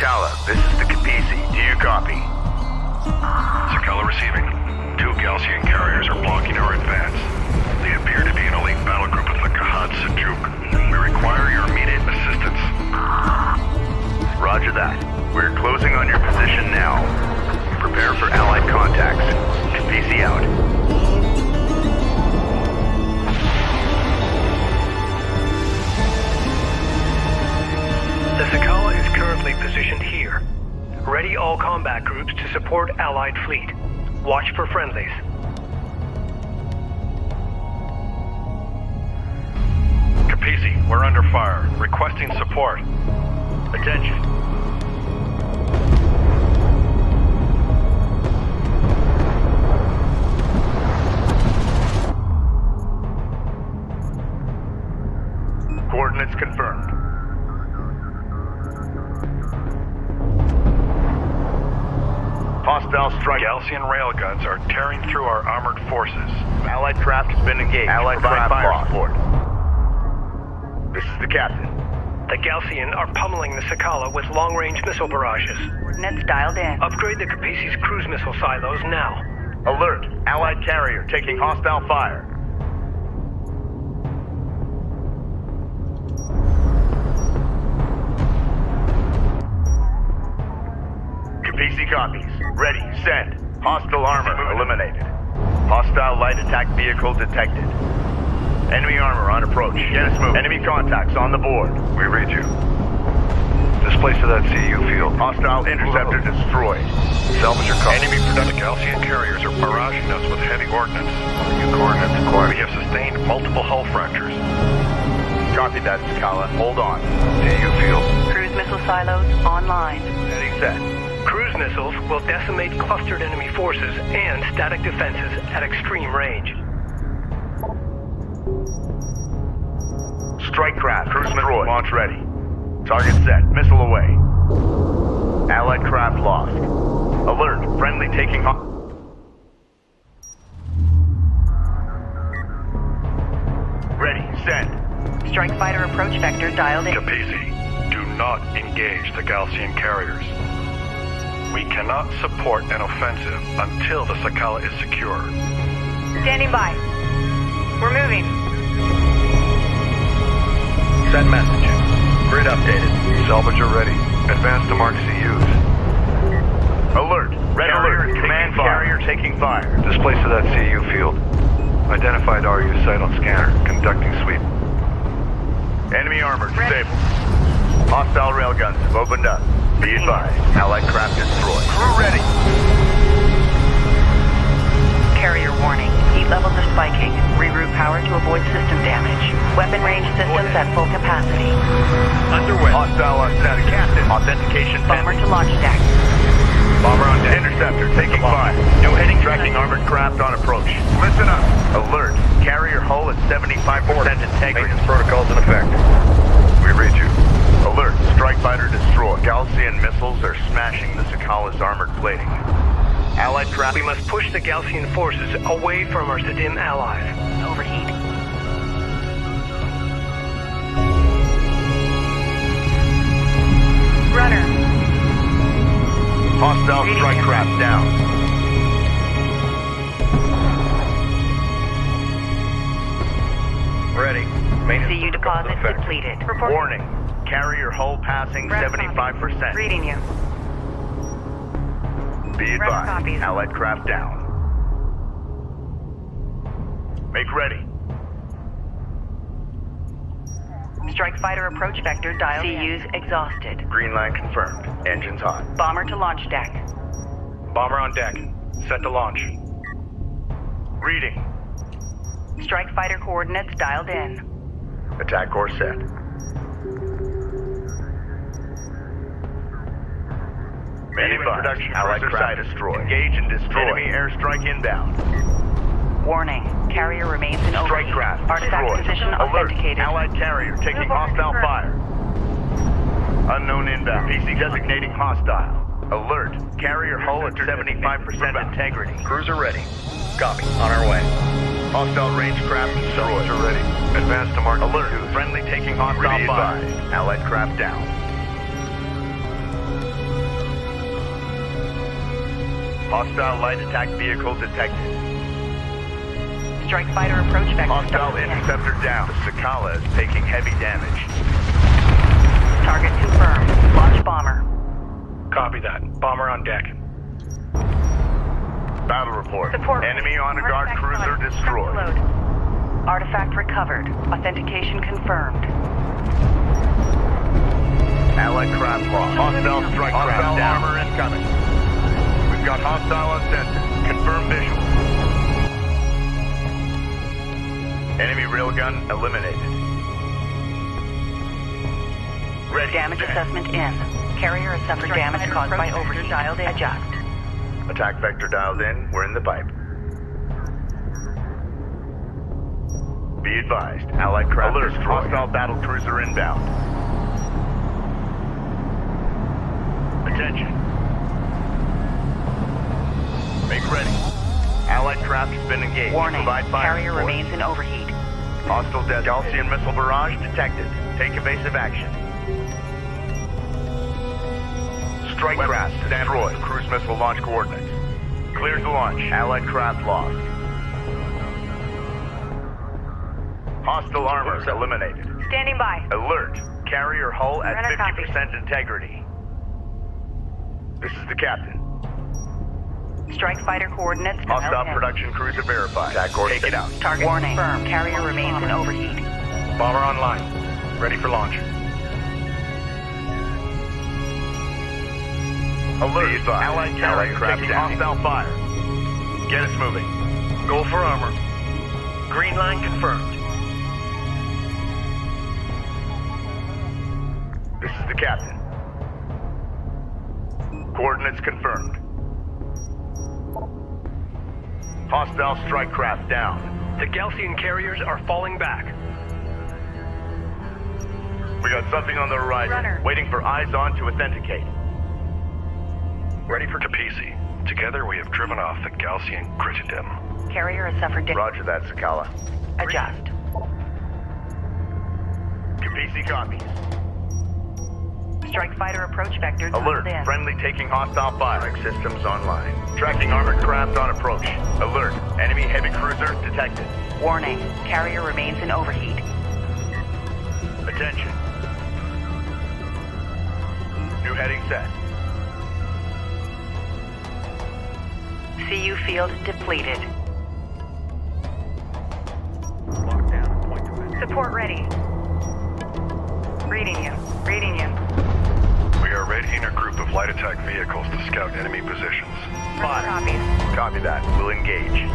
Sakala, this is the Kapisi. Do you copy? Sakala receiving. 2 Galcian carriers are blocking our advance. They appear to be an elite battle group with the Kahad Sajuk. We require your immediate assistance. Roger that. We're closing on your position now. Prepare for Allied contacts. Kapisi out. The Sakala is currently positioned here. Ready all combat groups to support Allied fleet. Watch for friendlies. Kapisi, we're under fire. Requesting support. Attention. Coordinates confirmed. Hostile strike. Galcian railguns are tearing through our armored forces. Allied craft has been engaged. Allied craft fire support. This is the captain. The Galcian are pummeling the Sakala with long-range missile barrages. Coordinates dialed in. Upgrade the Kapisi's cruise missile silos now. Alert! Allied carrier taking hostile fire. Kapisi copies. Ready. Send. Hostile armor eliminated. Hostile light attack vehicle detected. Enemy armor on approach. Get us moving. Enemy contacts on the board. We read you. Displace to that CU field. Hostile interceptor destroyed. Salvage your copy. Enemy production Galcian carriers are barraging us with heavy ordnance. New coordinates acquired. We have sustained multiple hull fractures. Copy that, Sakala. Hold on. CU field. Cruise missile silos online. Heading set. Cruise missiles will decimate clustered enemy forces and static defenses at extreme range. Strike craft. Cruise missile launch ready. Target set. Missile away. Allied craft lost. Alert. Friendly taking off. Ready. Send. Strike fighter approach vector dialed in. Kapisi, do not engage the Galcian carriers. We cannot support an offensive until the Sakala is secure. Standing by. We're moving. Send message. Grid updated. Salvager ready. Advance to mark CUs. Alert. Red alert. Command carrier taking fire. Displace to that CU field. Identified RU site on scanner. Conducting sweep. Enemy armor disabled. Hostile railguns have opened up. Be advised. Allied craft destroyed. Crew ready. Carrier warning. Heat levels are spiking. Reroute power to avoid system damage. Weapon range systems at full capacity. Underway. Hostile on static. Captain. Authentication Bomber pending. to launch deck. Bomber on deck. Interceptor taking fire. No heading. Tracking armored craft on approach. Listen up. Alert. Carrier hull at 75% integrity. Maintenance protocols in effect. We read you. Alert. Strike fighter destroyed. Galcian missiles are smashing the Sakala's armored plating. Allied craft. We must push the Galcian forces away from our Sadim allies. Overheat. Runner. Hostile strike craft down. Ready. Maintenance CU deposit effect. depleted. Report. Warning. Carrier hull passing Rest 75%. Reading you. Be Rest advised. copies. Allied craft down. Make ready. Strike fighter approach vector dialed in. CUs exhausted. Green line confirmed. Engines hot. Bomber to launch deck. Bomber on deck. Set to launch. Reading. Strike fighter coordinates dialed in. Attack course set. Enemy production. Allied craft destroyed. Engage and destroy. Enemy airstrike inbound. Warning. Carrier remains in Strike overheat. craft Artifact destroyed. position Alert. authenticated. Allied carrier taking hostile fire. Unknown inbound. PC designating hostile. Alert. Carrier hull at 75% integrity. Cruiser ready. Copy. On our way. Hostile range craft destroyed. Soldier ready. Advance to mark Alert. CUs. Friendly taking hostile fire. Allied craft down. Hostile light attack vehicle detected. Strike fighter approach vector. Hostile interceptor down. The Sakala is taking heavy damage. Target confirmed. Launch bomber. Copy that. Bomber on deck. Battle report. Support. Enemy honor guard cruiser destroyed. Artifact recovered. Authentication confirmed. Allied craft lost. Hostile strike craft down. Armor incoming. We've got hostile on sensor. Confirm visual. Enemy railgun eliminated. Ready. Damage assessment in. Carrier has suffered damage caused by overheat. Dialed in. Adjust. Attack vector dialed in. We're in the pipe. Be advised. Allied craft alert. Hostile battle cruiser inbound. Attention. Make ready. Allied craft has been engaged. Warning. Provide fire Carrier support. remains in overheat. Hostile Gaussian missile barrage detected. Take evasive action. Strike craft destroyed. Cruise missile launch coordinates. Cleared to launch. Allied craft lost. Hostile armor eliminated. Standing by. Alert. Carrier hull at Runner 50% integrity. This is the captain. Strike fighter coordinates. Hostile production cruiser verified. Attack course. Take it out. Target warning. Confirmed. Carrier remains in overheat. Bomber online. Ready for launch. Alert. Allied carrier craft taking hostile fire. Get us moving. Go for armor. Green line confirmed. This is the captain. Coordinates confirmed. Hostile strike craft down. The Gaussian carriers are falling back. We got something on the horizon. Runner. Waiting for eyes on to authenticate. Ready for Capisi. Together we have driven off the Gaussian Critidem. Carrier has suffered damage. Roger that, Sakala. Adjust. Capisi copies. Strike fighter approach vector. Alert. dialed in. Friendly taking hostile fire. Systems online. Tracking armored craft on approach. Alert. Enemy heavy cruiser detected. Warning. Carrier remains in overheat. Attention. New heading set. CU field depleted. Locked down. Point to it. Support ready. Reading you. Reading you. We are readying a group of light attack vehicles to scout enemy positions. Copies. Copy that. We'll engage.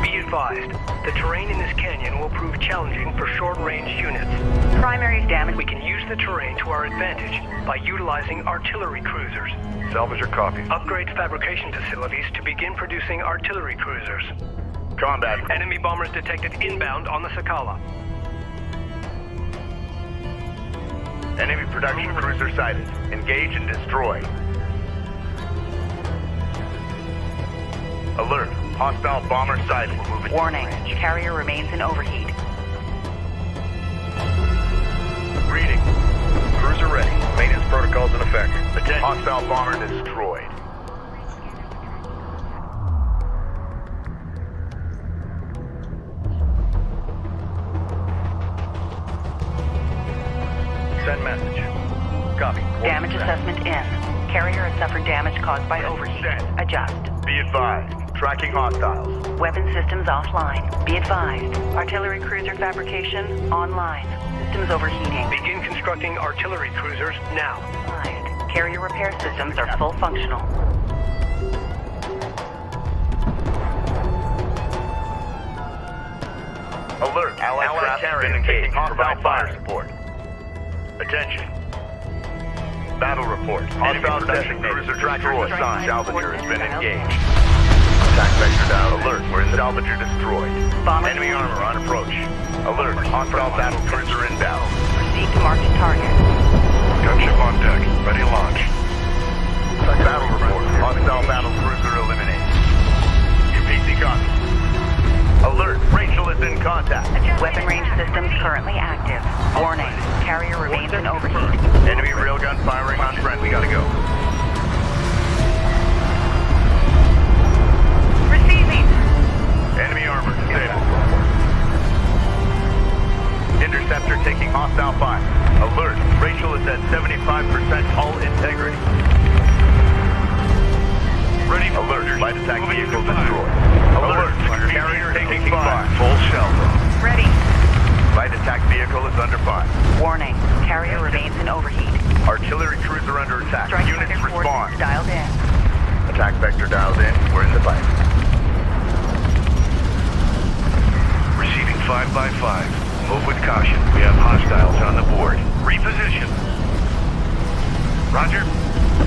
Be advised, the terrain in this canyon will prove challenging for short-range units. Primary damage. We can use the terrain to our advantage by utilizing artillery cruisers. Salvage your copy. Upgrade fabrication facilities to begin producing artillery cruisers. Combat. Enemy bombers detected inbound on the Sakala. Enemy production cruiser sighted. Engage and destroy. Alert. Hostile bomber sighted. Moving. Warning. Carrier remains in overheat. Reading. Cruiser ready. Maintenance protocols in effect. Attention. Hostile bomber destroyed. Send message. Copy. Damage assessment in. Carrier has suffered damage caused by overheat. Set. Adjust. Be advised. Tracking hostiles. Weapon systems offline. Be advised. Artillery cruiser fabrication online. Systems overheating. Begin constructing artillery cruisers now. Advised. Carrier repair systems are full functional. Alert. Allied craft has been engaged. Provide fire support. Attention. Battle report. Hostile production cruiser destroyed. Salvager has been engaged. Attack vector down. Alert. We're in salvager destroyed. Bomber. Enemy armor on approach. Alert. Hostile battle cruiser inbound. Proceed to marked target. Gunship on deck. Ready to launch. Battle report. Hostile battle cruiser eliminated. UPC copy. Alert. Rachel is in contact. Weapon range systems currently active. Warning. Carrier remains in overheat. Enemy railgun firing on friend. We gotta go. armor disabled. Interceptor taking hostile fire. Alert. Rachel is at 75% hull integrity. Ready. Alert. Light attack vehicle destroyed. Alert. Carrier taking fire. Full shell. Ready. Light attack vehicle is under fire. Warning. Carrier remains in overheat. Artillery cruiser under attack. Strike Units fighter respond. forces dialed in. Attack vector dialed in. We're in the fight. Receiving 5x5. Move with caution. We have hostiles on the board. Reposition. Roger.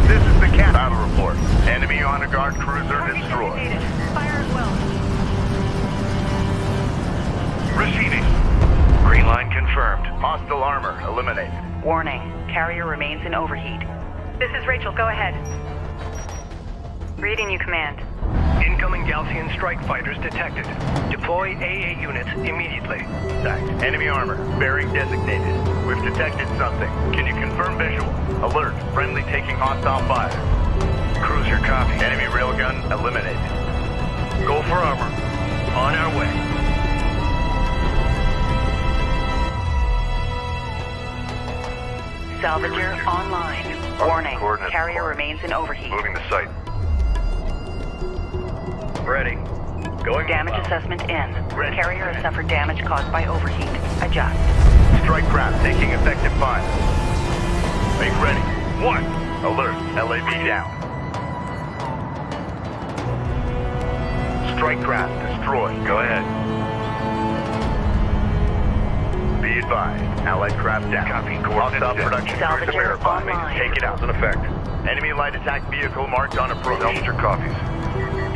This is the cat. Battle report. Enemy honor guard cruiser destroyed. Fire as well. Receiving. Green line confirmed. Hostile armor eliminated. Warning. Carrier remains in overheat. This is Rachel. Go ahead. Reading you, Command. Incoming Galcian strike fighters detected. Deploy AA units immediately. Attack. Enemy armor. Bearing designated. We've detected something. Can you confirm visual? Alert. Friendly taking hostile fire. Cruiser copy. Enemy railgun eliminated. Go for armor. On our way. Salvager online. Warning. Coordinates Carrier acquired. remains in overheat. Moving the site. Ready. Going Damage inbound. assessment in. Ready. Carrier has suffered damage caused by overheat. Adjust. Strike craft taking effective fire. Make ready. 1. Alert. LAV down. Strike craft destroyed. Go ahead. Be advised. Allied craft down. Copy. Coordinates Hostile down. production Salvager cruiser verified. online. Take it out. In effect. Enemy light attack vehicle marked on approach. Salvager copies.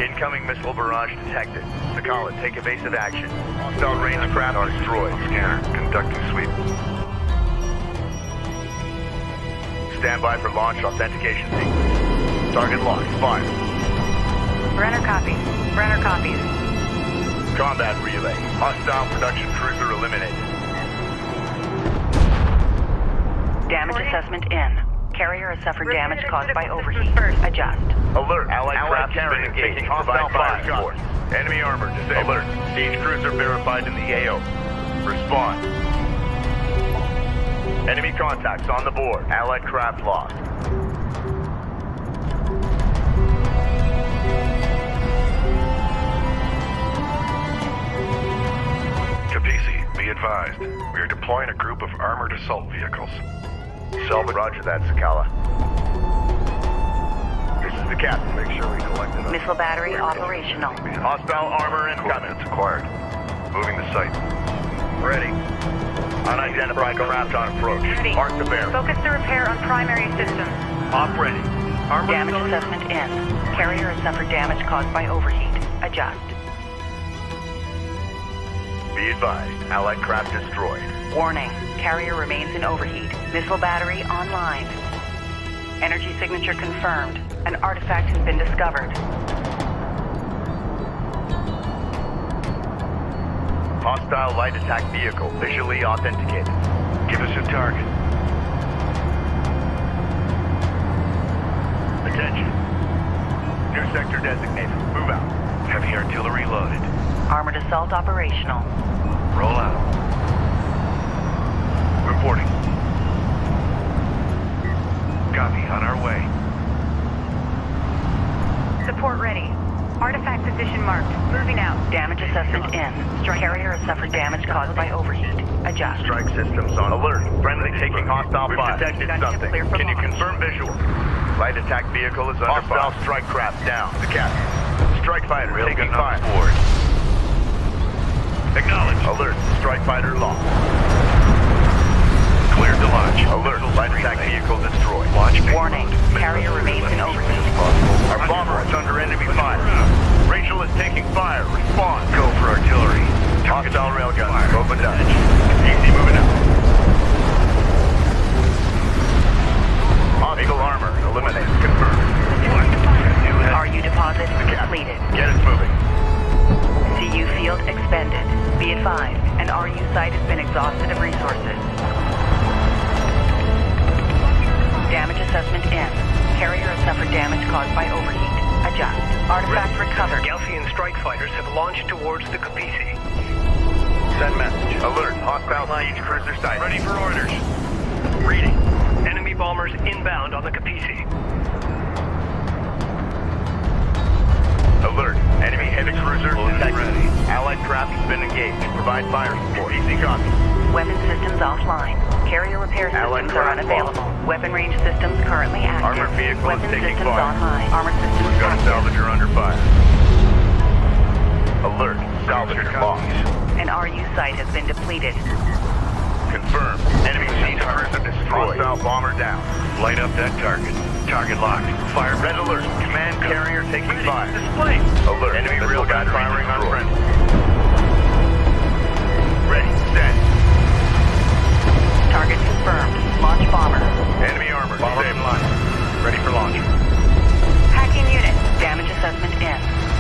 Incoming missile barrage detected. Sakala, take evasive action. Hostile range craft destroyed. Scanner. Conducting sweep. Stand by for launch authentication sequence. Target locked. Fire. Brenner copies. Brenner copies. Combat relay. Hostile production cruiser eliminated. Damage assessment in. Carrier has suffered damage caused by overheat. Adjust. Alert. Allied craft carrier taking hostile fire support. Enemy armor disabled. Alert. Siege cruiser verified in the AO. Respond. Enemy contacts on the board. Allied craft lost. Capisi, be advised. We are deploying a group of armored assault vehicles. Salvage. Roger that, Sakala. This is the captain. Make sure we collect it. Missile battery operational. Hostile armor incoming. Coordinates acquired. Moving the site. Ready. Unidentified craft on approach. Ready. Mark the bear. Focus the repair on primary systems. Op ready. Armor Damage assessment in. Carrier has suffered damage caused by overheat. Adjust. Be advised. Allied craft destroyed. Warning. Carrier remains in overheat. Missile battery online. Energy signature confirmed. An artifact has been discovered. Hostile light attack vehicle visually authenticated. Give us a target. Attention. New sector designated. Move out. Heavy artillery loaded. Armored assault operational. Roll out. Reporting. Copy. On our way. Support ready. Artifact position marked. Moving out. Damage assessment in. Carrier has suffered damage caused by overheat. Adjust. Strike systems on alert. Friendly taking hostile We've fire. detected Detected something. clear for Can you launch. confirm visual? Light attack vehicle is under fire. Hostile strike craft down. The captain. Strike fighter taking Railgun fire. on board. Acknowledge. Alert. Strike fighter lost. Cleared to launch. Alert. Light attack vehicle destroyed. Launch payload. Warning. Carrier remains in overheat. Our bomber is under enemy fire. Rachel is taking fire. Respond. Go for artillery. Hostile railgun. Opened up. Easy moving out. Hostile armor eliminated. Confirmed. RU deposit completed. Get us moving. CU field expended. Be advised, an RU site has been exhausted of resources. Damage assessment in. Carrier has suffered damage caused by overheat. Adjust. Artifact recovered. Galcian strike fighters have launched towards the Capisi. Send message. Alert. Hostile siege cruiser sighted. Ready for orders. Reading. Enemy bombers inbound on the Capisi. Alert. Enemy heavy cruiser detected. Allied craft has been engaged. Provide fire support. PC copy. Weapon systems offline. Carrier repair Allied systems are craft unavailable. lost. Weapon range systems currently active. Armored vehicle Weapon is taking systems fire. online. Armor systems We've got a active. salvager under fire. Alert. Salvager lost. An RU site has been depleted. Confirmed. Enemy siege cruiser destroyed. Hostile bomber down. Light up that target. Target locked. Fire. Red alert. Command carrier taking fire. Display. Alert. Enemy real gun firing on friendly. Ready. Send. Target confirmed. Launch bomber. Enemy armor. Same line. Ready for launch. Hacking unit. Damage assessment in.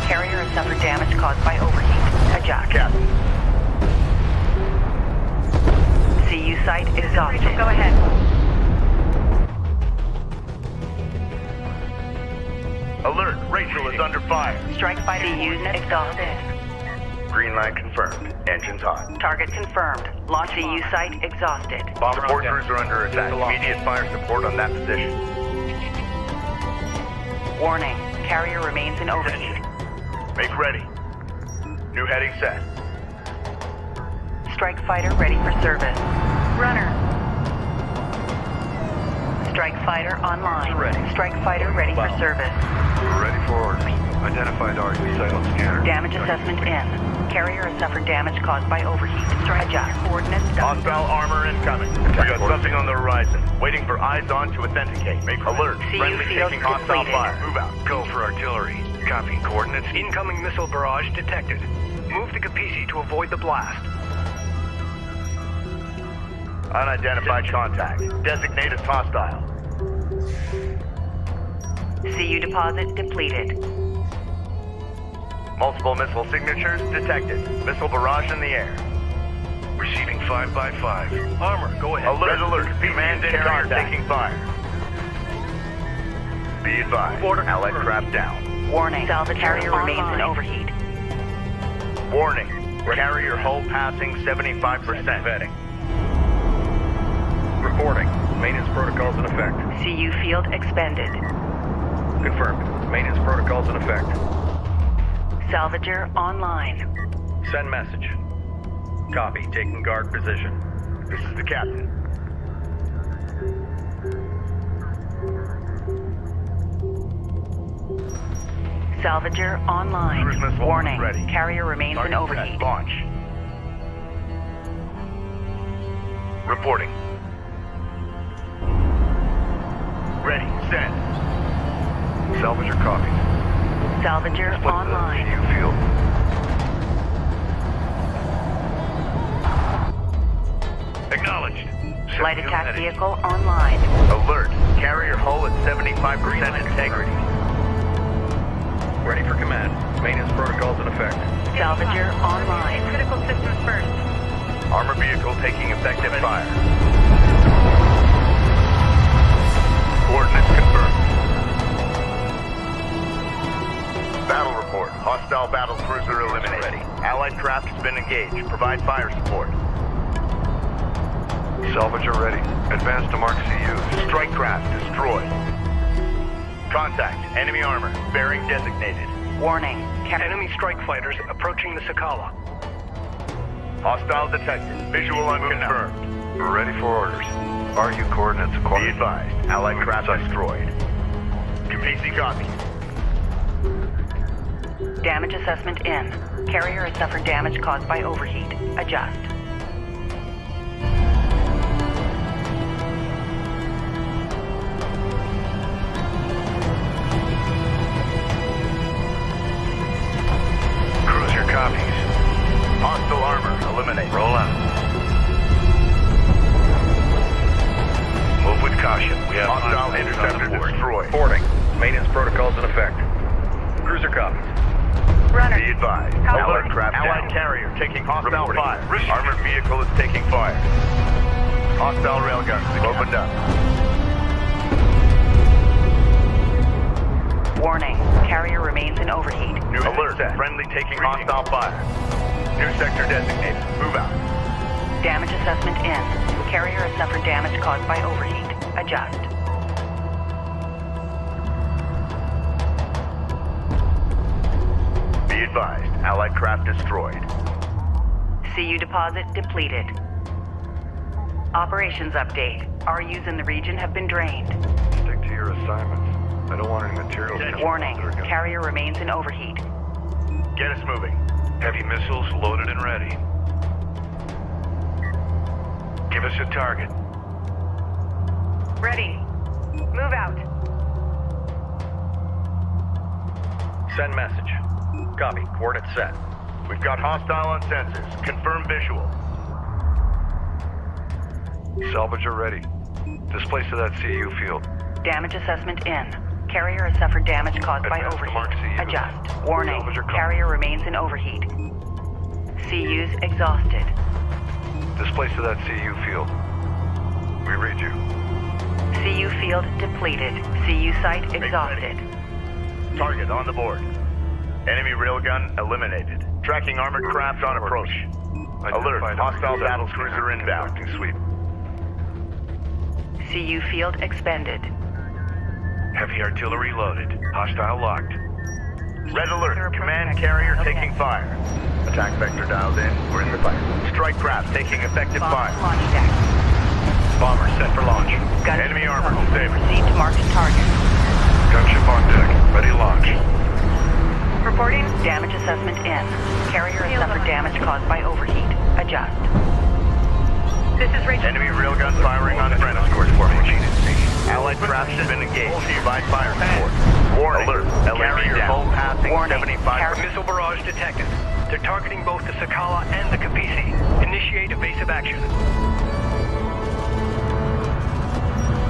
Carrier has suffered damage caused by overheat. Adjust. Captain. CU site exhausted. Go ahead. Alert. Rachel is under fire. Strike fighter unit exhausted. Green line confirmed. Engines hot. Target confirmed. Launch CU site exhausted. Bomber support cruiser under attack. Immediate fire support on that position. Warning. Carrier remains in overheat. Make ready. New heading set. Strike fighter ready for service. Runner. Strike fighter online. Ready. Strike fighter ready for service. We're ready for orders. Identified RU site on scanner. Damage assessment in. Carrier has suffered damage caused by overheat. Adjust. Coordinates done. Hostile armor incoming. We got something on the horizon. Waiting for eyes on to authenticate. Make alert. CU Friendly field taking hostile depleted. fire. Move out. Go for artillery. Copy. Coordinates. Incoming missile barrage detected. Move the Capisi to avoid the blast. Unidentified contact. Designate as hostile. CU deposit depleted. Multiple missile signatures detected. Missile barrage in the air. Receiving 5x5. Armor, go ahead. Alert, alert. Command carrier taking fire. Be advised. Allied craft down. Warning. Salvage carrier remains in overheat. Warning. Carrier hull passing 75% vetting. Reporting. Maintenance protocols in effect. CU field expended. Confirmed. Maintenance protocols in effect. Salvager online. Send message. Copy. Taking guard position. This is the captain. Salvager online. Cruise missile Warning. ready. Carrier remains in Target overheat. set. Launch. Reporting. Ready. Send. Salvager copies. Salvager Split online. the CU field. Acknowledged. Light CU attack heading. vehicle online. Alert. Carrier hull at 75% integrity. Ready for command. Maintenance protocols in effect. Salvager online. Critical systems first. Armor vehicle taking effective fire. Coordinates confirmed. Battle report. Hostile battle cruiser eliminated. Ready. Allied craft has been engaged. Provide fire support. Salvager ready. Advance to mark CU. Strike craft destroyed. Contact. Enemy armor. Bearing designated. Warning. Enemy strike fighters approaching the Sakala. Hostile detected. Visual unconfirmed. We're ready for orders. RU coordinates Be acquired. advised. Allied craft destroyed. PC copy. Damage assessment in. Carrier has suffered damage caused by overheat. Adjust. Cruiser copies. Hostile armor. Eliminate. Roll out. Move with caution. We have Hostile hostiles interceptor on the board. destroyed. Reporting. Maintenance protocols in effect. Cruiser copies. Runner. Be advised. Allied craft Allied carrier taking hostile Reporting. fire. Armored vehicle is taking fire. Hostile railguns opened up. Warning, carrier remains in overheat. New alert. Friendly taking hostile fire. New sector designated. Move out. Damage assessment in. Carrier has suffered damage caused by overheat. Adjust. Be advised. Allied craft destroyed. CU deposit depleted. Operations update. RUs in the region have been drained. Stick to your assignments. I don't want any materials. Warning, carrier remains in overheat. Get us moving. Heavy missiles loaded and ready. Give us a target. Ready. Move out. Send message. Copy. Coordinates set. We've got hostile on sensors. Confirm visual. Salvage are ready. Displace to that CU field. Damage assessment in. Carrier has suffered damage caused by Advance to mark overheat. CU. Adjust. Warning, Salvage are coming. carrier remains in overheat. CUs exhausted. Displace to that CU field. We read you. CU field depleted. CU site exhausted. Target on the board. Enemy railgun eliminated. Tracking armored craft on approach. Alert. Identified Hostile under battle 7 cruiser inbound. conducting sweep. CU field expended. Heavy artillery loaded. Hostile locked. Red alert. Command carrier taking fire. Attack vector dialed in. We're in the fight. Strike craft taking effective Bomber fire. launch deck. Bomber set for launch. Gun Enemy armor on saber. Proceed to marked target. Gunship on deck. Ready to launch. Reporting damage assessment in. Carrier has suffered damage caused by overheat. Adjust. This is Rachel. Enemy railgun firing on friend escort formation. Allied craft has been engaged. Provide fire support. Warning. Alert. Carrier hull passing Warning. 75. Missile barrage detected. They're targeting both the Sakala and the Kapisi. Initiate evasive action.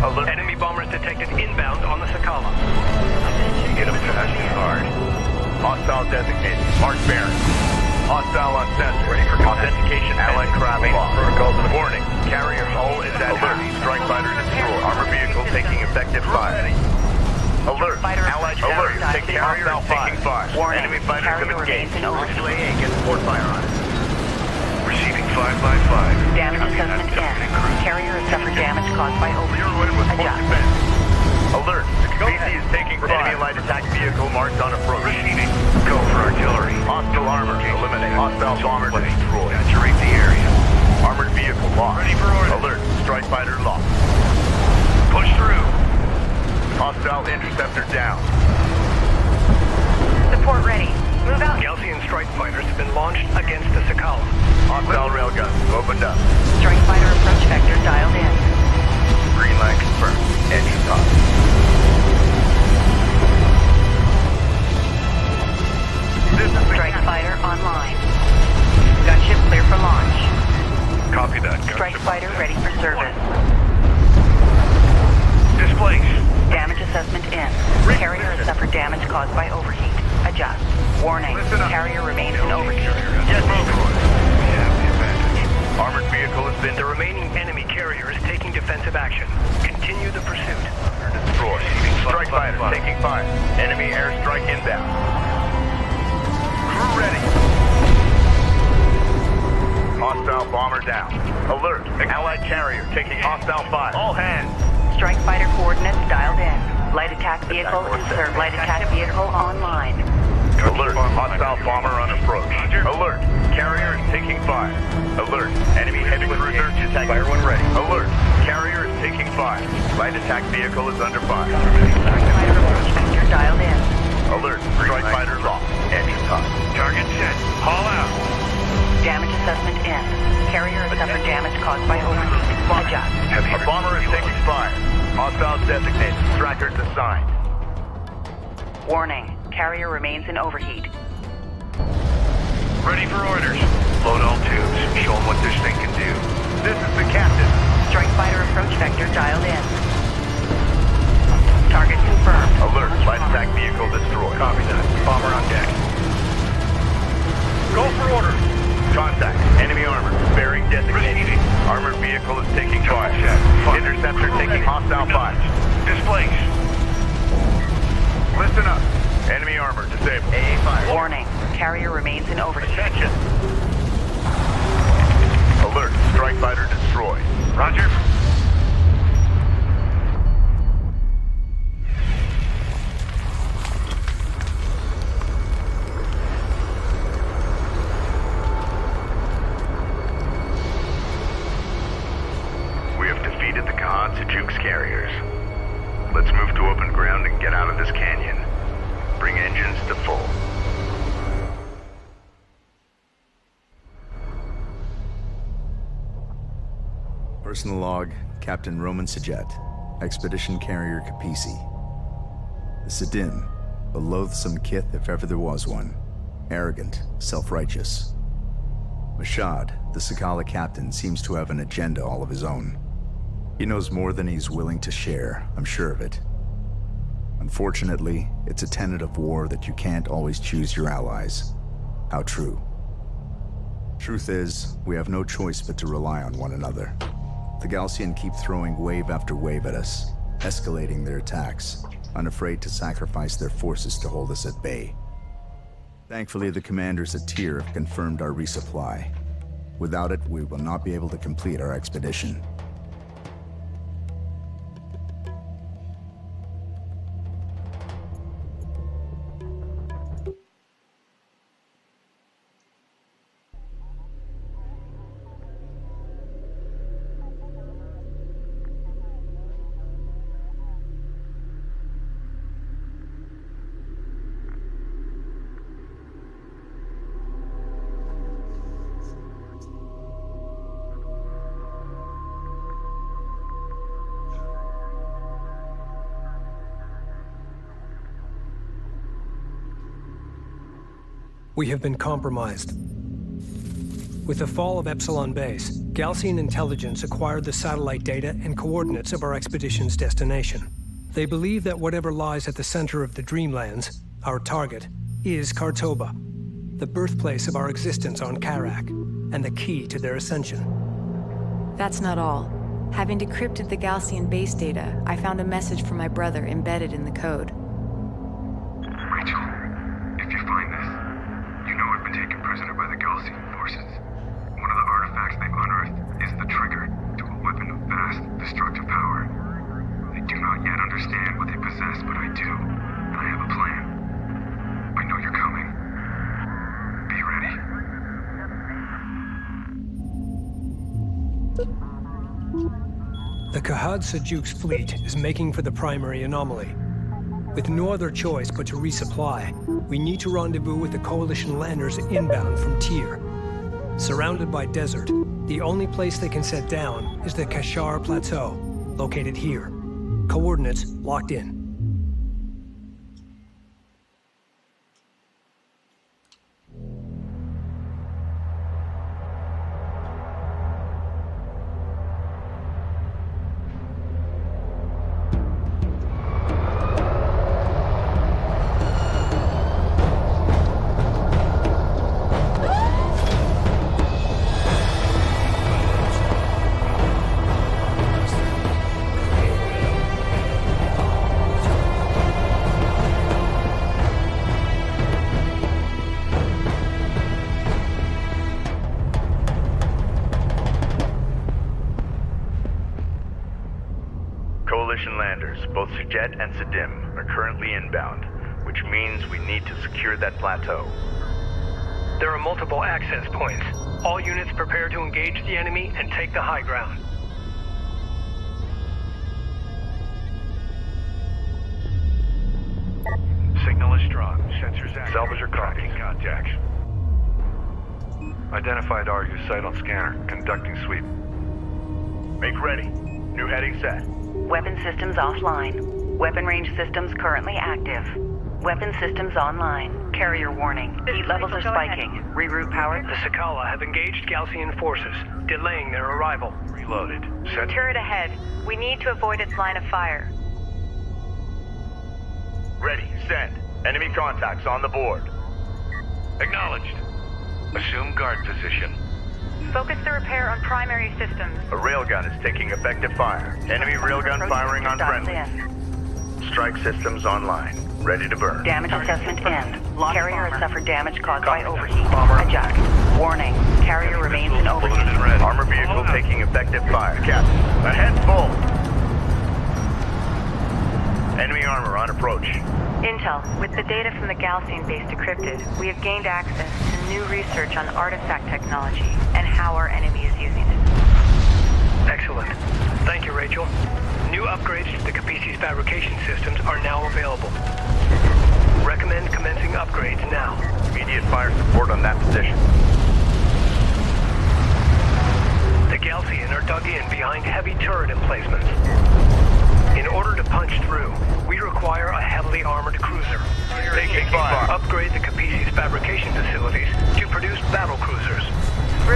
Alert. Enemy bombers detected inbound on the Sakala. Get them fast and hard. Hostile designated. Mark bearing. Hostile on sensor. Ready for authentication. Allied craft lost. Warning. Carrier hull is at alert. Strike fighter destroyed. Armor vehicle taking effective fire. Alert. Allied alert. Take carrier is taking fire. Warning. Enemy fighters have Carrier engaged. remains in overheat. Relay A, get support fire on it. Receiving 5x5. Damage assessment in. Carrier has suffered damage caused by overheat. Zero in with full Adjust. defense. Alert. PC is taking fire. Enemy light attack vehicle marked on approach. Receiving. Go for artillery. Hostile armor. Eliminate. Hostile bomber destroyed. Saturate the area. Armored vehicle lost. Ready for order. Alert. Strike fighter lost. Push through. Hostile interceptor down. Support ready. Move out. Galcian strike fighters have been launched against the Sakala. Hostile railgun opened up. Strike fighter approach vector dialed in. Green light confirmed. Engine top. This is Strike fighter online. Gunship clear for launch. Copy that. Strike fighter ready for service. Displace. Damage assessment in. Carrier has suffered damage caused by overheat. Adjust. Warning. Carrier remains in overheat. Get moving. We have the advantage. Armored vehicle has been The remaining enemy carrier is taking defensive action. Continue the pursuit. destroyed. Strike fighter taking fire. Enemy airstrike inbound. Crew ready. Hostile bomber down. Alert. Allied carrier taking hostile fire. All hands. Strike fighter coordinates dialed in. Light attack vehicle insert. Light attack vehicle online. Alert. Hostile bomber on approach. Alert. Carrier is taking fire. Alert. Enemy heavy cruiser detected. Fire one ready. Alert. Carrier is taking fire. Light attack vehicle is under fire. Fighter approach vector dialed in. Alert. Strike fighter lost. Engine top. Target set. Haul out. Damage assessment in. Carrier has suffered damage caused by overheat. Adjust. A bomber is taking fire. Hostiles designated. Trackers assigned. Warning. Carrier remains in overheat. Ready for orders. Load all tubes. Show them what this thing can do. This is the captain. Strike fighter approach vector dialed in. Target confirmed. Alert. Light attack vehicle destroyed. Copy that. Bomber on deck. Go for orders. Contact. Enemy armor. Bearing designated. Receiving. Armored vehicle is taking fire. Set. Interceptor taking hostile fire. Displace. Listen up. Enemy armor disabled. AA5. Warning. Carrier remains in overheat. Attention. Alert. Strike fighter destroyed. Roger. We have defeated the Kharak carriers. Let's move to open ground and get out of this canyon. Bring engines to full. Personal log, Captain Roman Sajet, Expedition Carrier Capisi. The Sidin, a loathsome kith if ever there was one. Arrogant, self-righteous. Mashad, the Sakala captain, seems to have an agenda all of his own. He knows more than he's willing to share, I'm sure of it. Unfortunately, it's a tenet of war that you can't always choose your allies. How true. Truth is, we have no choice but to rely on one another. The Galcian keep throwing wave after wave at us, escalating their attacks, unafraid to sacrifice their forces to hold us at bay. Thankfully, the commanders at Tyr have confirmed our resupply. Without it, we will not be able to complete our expedition. We have been compromised. With the fall of Epsilon Base, Galcian intelligence acquired the satellite data and coordinates of our expedition's destination. They believe that whatever lies at the center of the Dreamlands, our target, is Kartoba, the birthplace of our existence on Kharak, and the key to their ascension. That's not all. Having decrypted the Galcian base data, I found a message from my brother embedded in the code. Rachel, if you find this, you know I've been taken prisoner by the Galcian forces. One of the artifacts they've unearthed is the trigger to a weapon of vast, destructive power. I do not yet understand what they possess, but I do, and I have a plan. I know you're coming. Be ready. The Kahad Sajuk's fleet is making for the primary anomaly. With no other choice but to resupply, we need to rendezvous with the Coalition landers inbound from Tyr. Surrounded by desert, the only place they can set down is the Kashar Plateau, located here. Coordinates locked in. Landers, both Sujet and Sidim, are currently inbound, which means we need to secure that plateau. There are multiple access points. All units prepare to engage the enemy and take the high ground. Signal is strong. Sensors active. Salvage are tracking contacts. Identified RU site on scanner. Conducting sweep. Make ready. New heading set. Weapon systems offline. Weapon range systems currently active. Weapon systems online. Carrier warning. Heat levels are spiking. Reroute power. The Sakala have engaged Galcian forces, delaying their arrival. Reloaded. Set. Turret ahead. We need to avoid its line of fire. Ready. Send. Enemy contacts on the board. Acknowledged. Assume guard position. Focus the repair on primary systems. A railgun is taking effective fire. Enemy railgun firing on friendly. strike systems online. Ready to burn. Damage assessment in. Carrier has suffered damage caused by Copy. overheat. Bomber. Adjust. Warning. Carrier remains in overheat. Loaded and ready. Armor vehicle taking effective fire. Captain, ahead full. Enemy armor on approach. Intel, with the data from the Galaxian base decrypted, we have gained access to new research on artifact technology and how our enemy is using it. Excellent. Thank you, Rachel. New upgrades to the Capisi's fabrication systems are now available. Recommend commencing upgrades now. Immediate fire support on that position. The Galaxian are dug in behind heavy turret emplacements. In order to punch through, we require a heavily armored cruiser. Taking fire. Upgrade the Capisi's fabrication facilities to produce battle cruisers.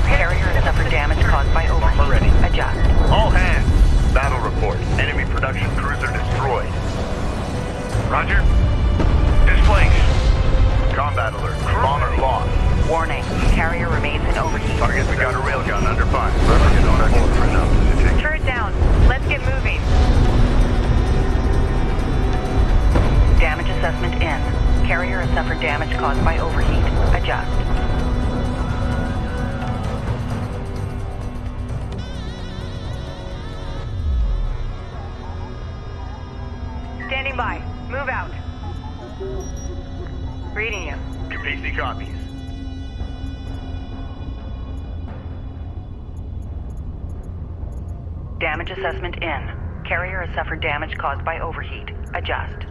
Carrier has suffered damage caused by overheat. Armor ready. Adjust. All hands. Battle report. Enemy production cruiser destroyed. Roger. Displaced. Combat alert. Bomber lost. Warning. Carrier remains in overheat. Target, we got a railgun under fire. Replicated on board for enough to take. Turret down. Let's get moving. Damage assessment in. Carrier has suffered damage caused by overheat. Adjust. Standing by. Move out. Reading you. Capisi copies. Damage assessment in. Carrier has suffered damage caused by overheat. Adjust.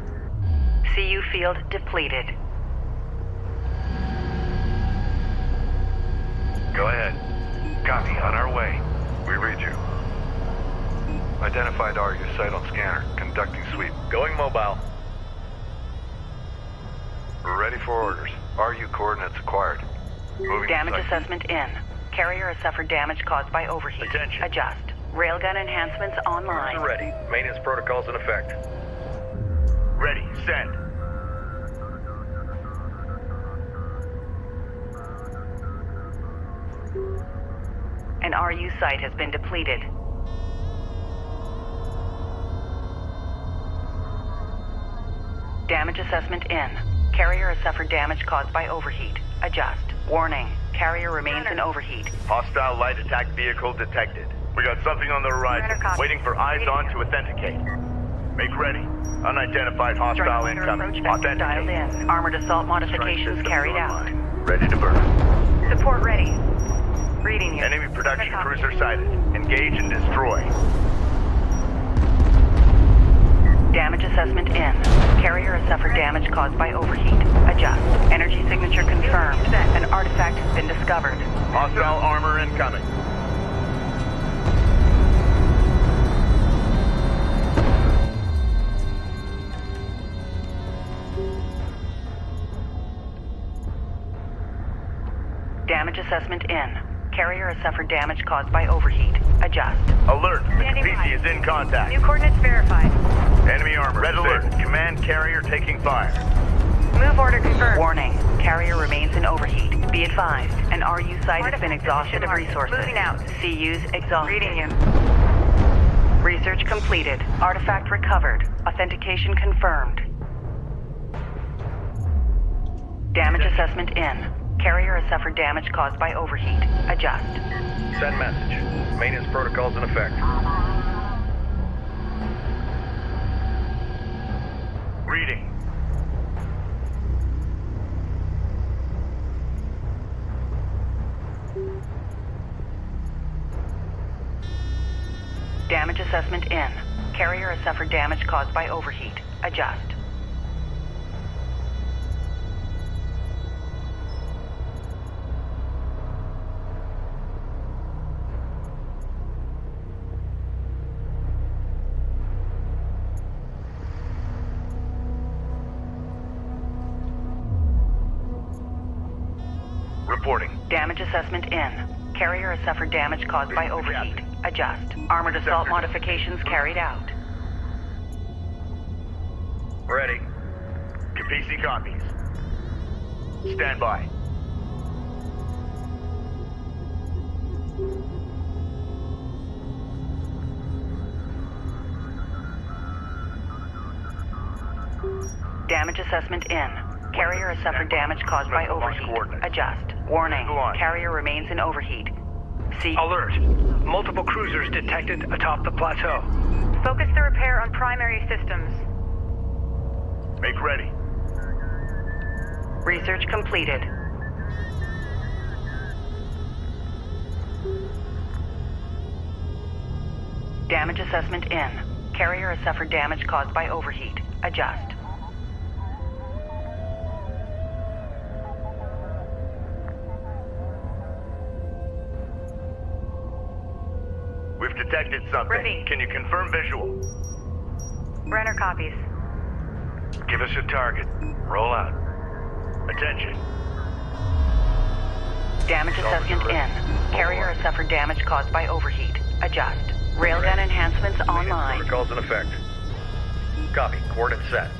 CU field depleted. Go ahead. Copy, on our way. We read you. Identified RU site on scanner. Conducting sweep. Going mobile. We're ready for orders. RU coordinates acquired. Moving Damage to site. assessment in. Carrier has suffered damage caused by overheat. Attention. Adjust. Railgun enhancements online. Cruiser ready. Maintenance protocols in effect. Ready. Send. An RU site has been depleted. Damage assessment in. Carrier has suffered damage caused by overheat. Adjust. Warning. Carrier remains in overheat. Hostile light attack vehicle detected. We got something on the horizon. Runner copy. Waiting for eyes on to authenticate. Make ready. Unidentified hostile Strike incoming. approach vector dialed Authenticate. in. Armored assault modifications carried out. Ready to burn. Support ready. Reading you. Enemy production Runner copy. cruiser sighted. Engage and destroy. Damage assessment in. Carrier has suffered damage caused by overheat. Adjust. Energy signature confirmed. An artifact has been discovered. Hostile armor incoming. Damage assessment in. Carrier has suffered damage caused by overheat. Adjust. Alert. The Standing by. Capisi is in contact. New coordinates verified. Enemy armor. Red alert. Command carrier taking fire. Move order confirmed. Warning. Carrier remains in overheat. Be advised. An RU site has been exhausted of resources. Moving out. CU's exhausted. Reading you. Research completed. Artifact recovered. Authentication confirmed. Damage assessment in. Carrier has suffered damage caused by overheat. Adjust. Send message. Maintenance protocols in effect. Reading. Damage assessment in. Carrier has suffered damage caused by overheat. Adjust. Reporting. Damage assessment in. Carrier has suffered damage caused by overheat. Adjust. Armored assault modifications carried out. Ready. Capisi copies. Stand by. Damage assessment in. Carrier has suffered damage caused by overheat. Adjust. Warning. Carrier remains in overheat. See. Alert. Multiple cruisers detected atop the plateau. Focus the repair on primary systems. Make ready. Research completed. Damage assessment in. Carrier has suffered damage caused by overheat. Adjust. We've detected something. Ready. Can you confirm visual? Brenner copies. Give us a target. Roll out. Attention. Damage assessment in. Carrier has suffered damage caused by overheat. Adjust. Railgun enhancements online. Protocols in effect. Copy. Coordinates set.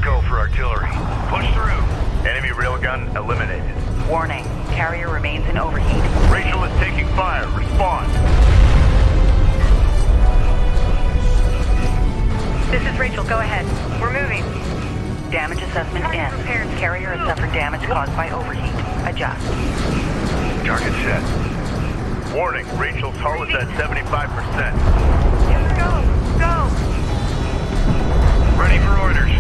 Go for artillery. Push through. Enemy railgun eliminated. Warning. Carrier remains in overheat. Rachel is taking fire. Respond. This is Rachel. Go ahead. We're moving. Damage assessment in. Carrier has suffered damage caused by overheat. Adjust. Target set. Warning. Rachel's hull is at 75%. Go. Go. Ready for orders.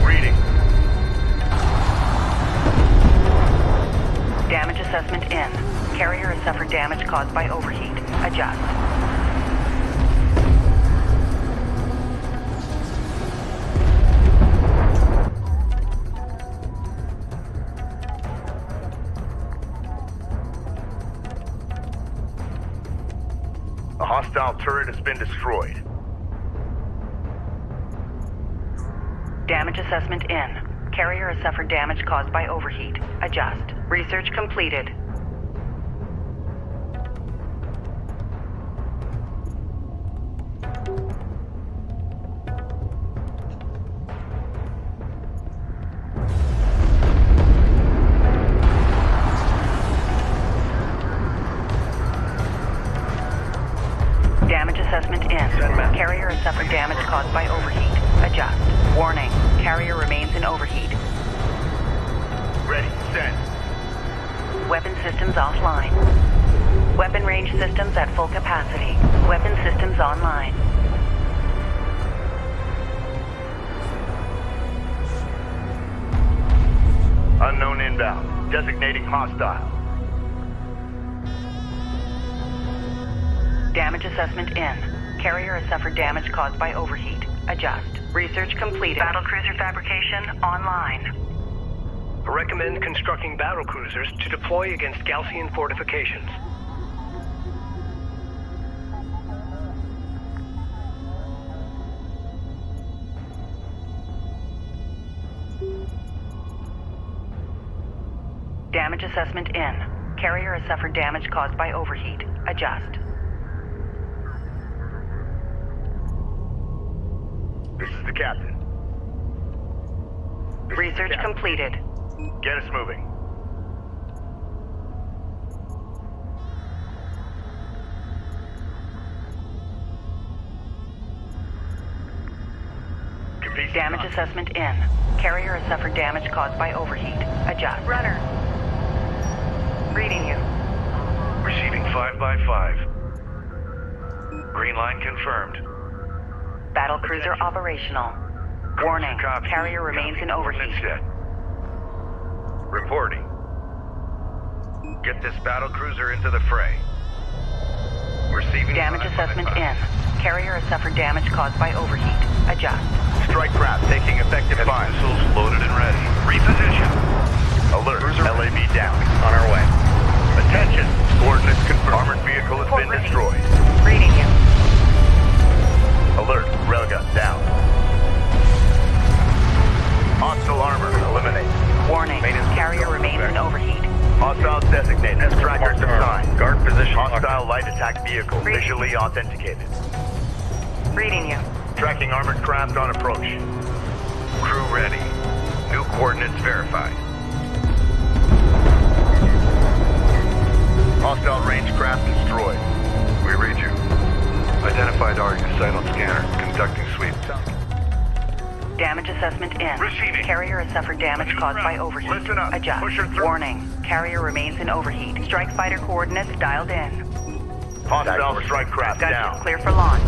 Reading. Damage assessment in. Carrier has suffered damage caused by overheat. Adjust. A hostile turret has been destroyed. Damage assessment in. Carrier has suffered damage caused by overheat. Adjust. Research completed. Damage assessment in. Carrier has suffered damage caused by overheat. Adjust. Warning. Carrier remains in overheat. Ready. Send. Weapon systems offline. Weapon range systems at full capacity. Weapon systems online. Unknown inbound. Designating hostile. Damage assessment in. Carrier has suffered damage caused by overheat. Adjust. Research completed. Battlecruiser fabrication online. Recommend constructing battlecruisers to deploy against Gaussian fortifications. Damage assessment in. Carrier has suffered damage caused by overheat. Adjust. This is the captain. Research completed. Get us moving. Damage assessment in. Carrier has suffered damage caused by overheat. Adjust. Runner. Reading you. Receiving 5x5. Green line confirmed. Battlecruiser operational. Warning. Copy. Carrier remains in overheat. Set. Reporting. Get this battlecruiser into the fray. Receiving Damage assessment in. Carrier has suffered damage caused by overheat. Adjust. Strike craft taking effective fire. Missiles loaded and ready. Reposition. Alert. LAV down. On our way. Attention. Coordinates confirmed. Armored vehicle has been destroyed. Reading you. Alert. Railgun down. Hostile armor eliminated. Warning. Carrier remains in overheat. Hostiles designated. As trackers assigned. Guard position. Hostile light attack vehicle visually authenticated. Reading you. Tracking armored craft on approach. Crew ready. New coordinates verified. Hostile range craft destroyed. We read you. Damage assessment in. Receiving. Carrier has suffered damage caused by overheat. Listen up. Adjust. Push her through. Warning. Carrier remains in overheat. Strike fighter coordinates dialed in. Hostile strike craft Gunship down. clear for launch.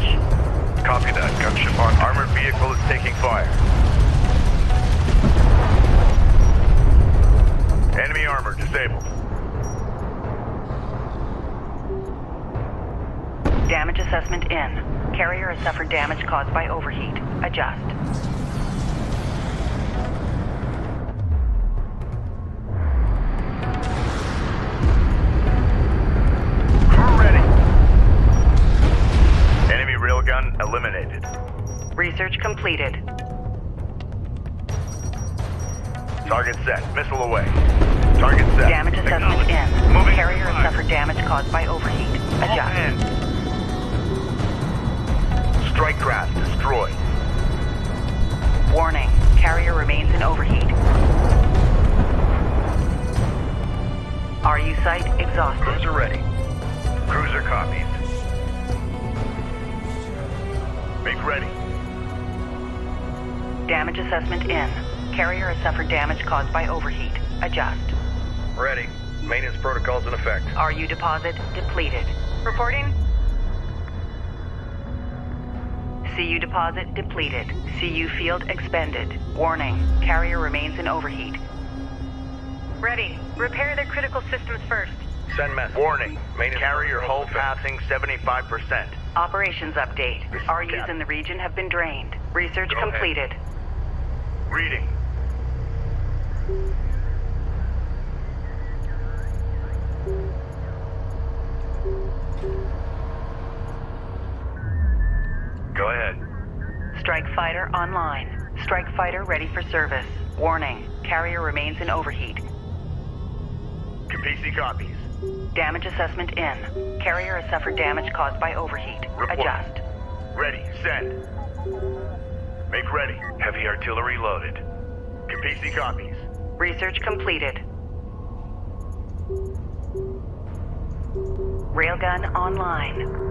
Copy that. Gunship on. Armored vehicle is taking fire. Enemy armor disabled. Damage assessment in. Carrier has suffered damage caused by overheat. Adjust. Crew ready. Enemy railgun eliminated. Research completed. Target set. Missile away. Target set. Damage assessment Acknowledged. in. Moving Carrier has fire. suffered damage caused by overheat. Adjust. Strike craft destroyed. Warning. Carrier remains in overheat. RU site exhausted. Cruiser ready. Cruiser copied. Make ready. Damage assessment in. Carrier has suffered damage caused by overheat. Adjust. Ready. Maintenance protocols in effect. RU deposit depleted. Reporting. CU deposit depleted. CU field expended. Warning. Carrier remains in overheat. Ready. Repair the critical systems first. Send message. Warning. Maintenance Carrier hull protocols in effect. passing 75%. Operations update. This is RUs Captain. in the region have been drained. Research Go ahead. completed. Reading. Go ahead. Strike fighter online. Strike fighter ready for service. Warning. Carrier remains in overheat. Capisi copies. Damage assessment in. Carrier has suffered damage caused by overheat. Report. Adjust. Ready. Send. Make ready. Heavy artillery loaded. Capisi copies. Research completed. Railgun online.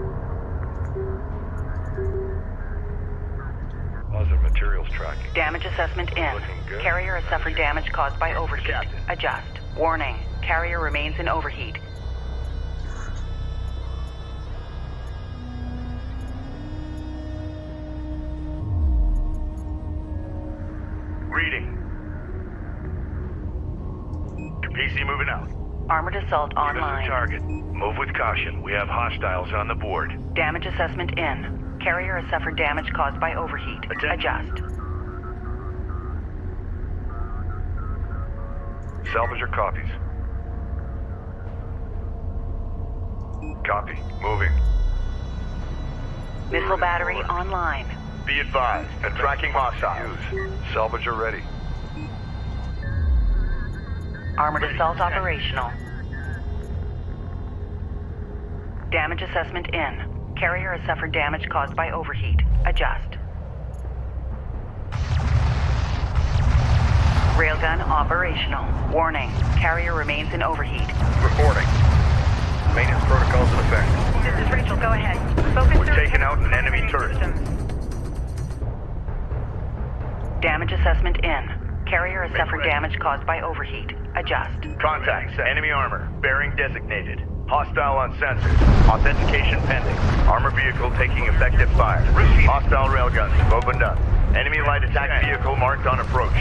Positive materials tracking. Damage assessment in. Looking good. Carrier has suffered damage caused by overheat. Captain. Adjust. Warning. Carrier remains in overheat. Reading. Capisi moving out. Armored assault online. Target. Move with caution. We have hostiles on the board. Damage assessment in. Carrier has suffered damage caused by overheat. Attention. Adjust. Salvager copies. Copy. Moving. Missile battery online. Be advised. Tracking hostiles. Salvager ready. Armored assault operational. Damage assessment in. Carrier has suffered damage caused by overheat. Adjust. Railgun operational. Warning. Carrier remains in overheat. Reporting. Maintenance protocols in effect. This is Rachel. Go ahead. Focus We're on taking out an enemy operating turret. systems. Damage assessment in. Carrier has Make suffered ready. damage caused by overheat. Adjust. Contact. Enemy armor. Bearing designated. Hostile on sensors. Authentication pending. Armor vehicle taking effective fire. Hostile railguns have opened up. Enemy light attack vehicle marked on approach.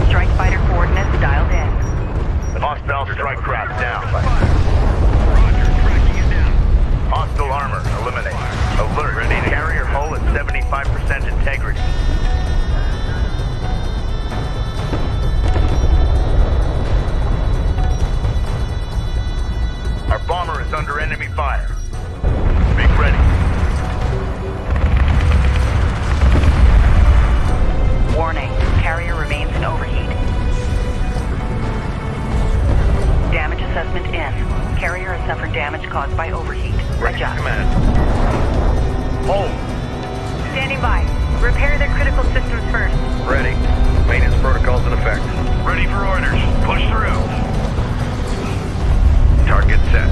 Strike fighter coordinates dialed in. Hostile strike craft down. Hostile armor eliminated. Alert. Ready. Carrier hull at 75% integrity. Our bomber is under enemy fire. Make ready. Warning. Carrier remains in overheat. Damage assessment in. Carrier has suffered damage caused by overheat. Adjust. Command. Hold. Standing by. Repair the critical systems first. Ready. Maintenance protocols in effect. Ready for orders. Push through. Target set.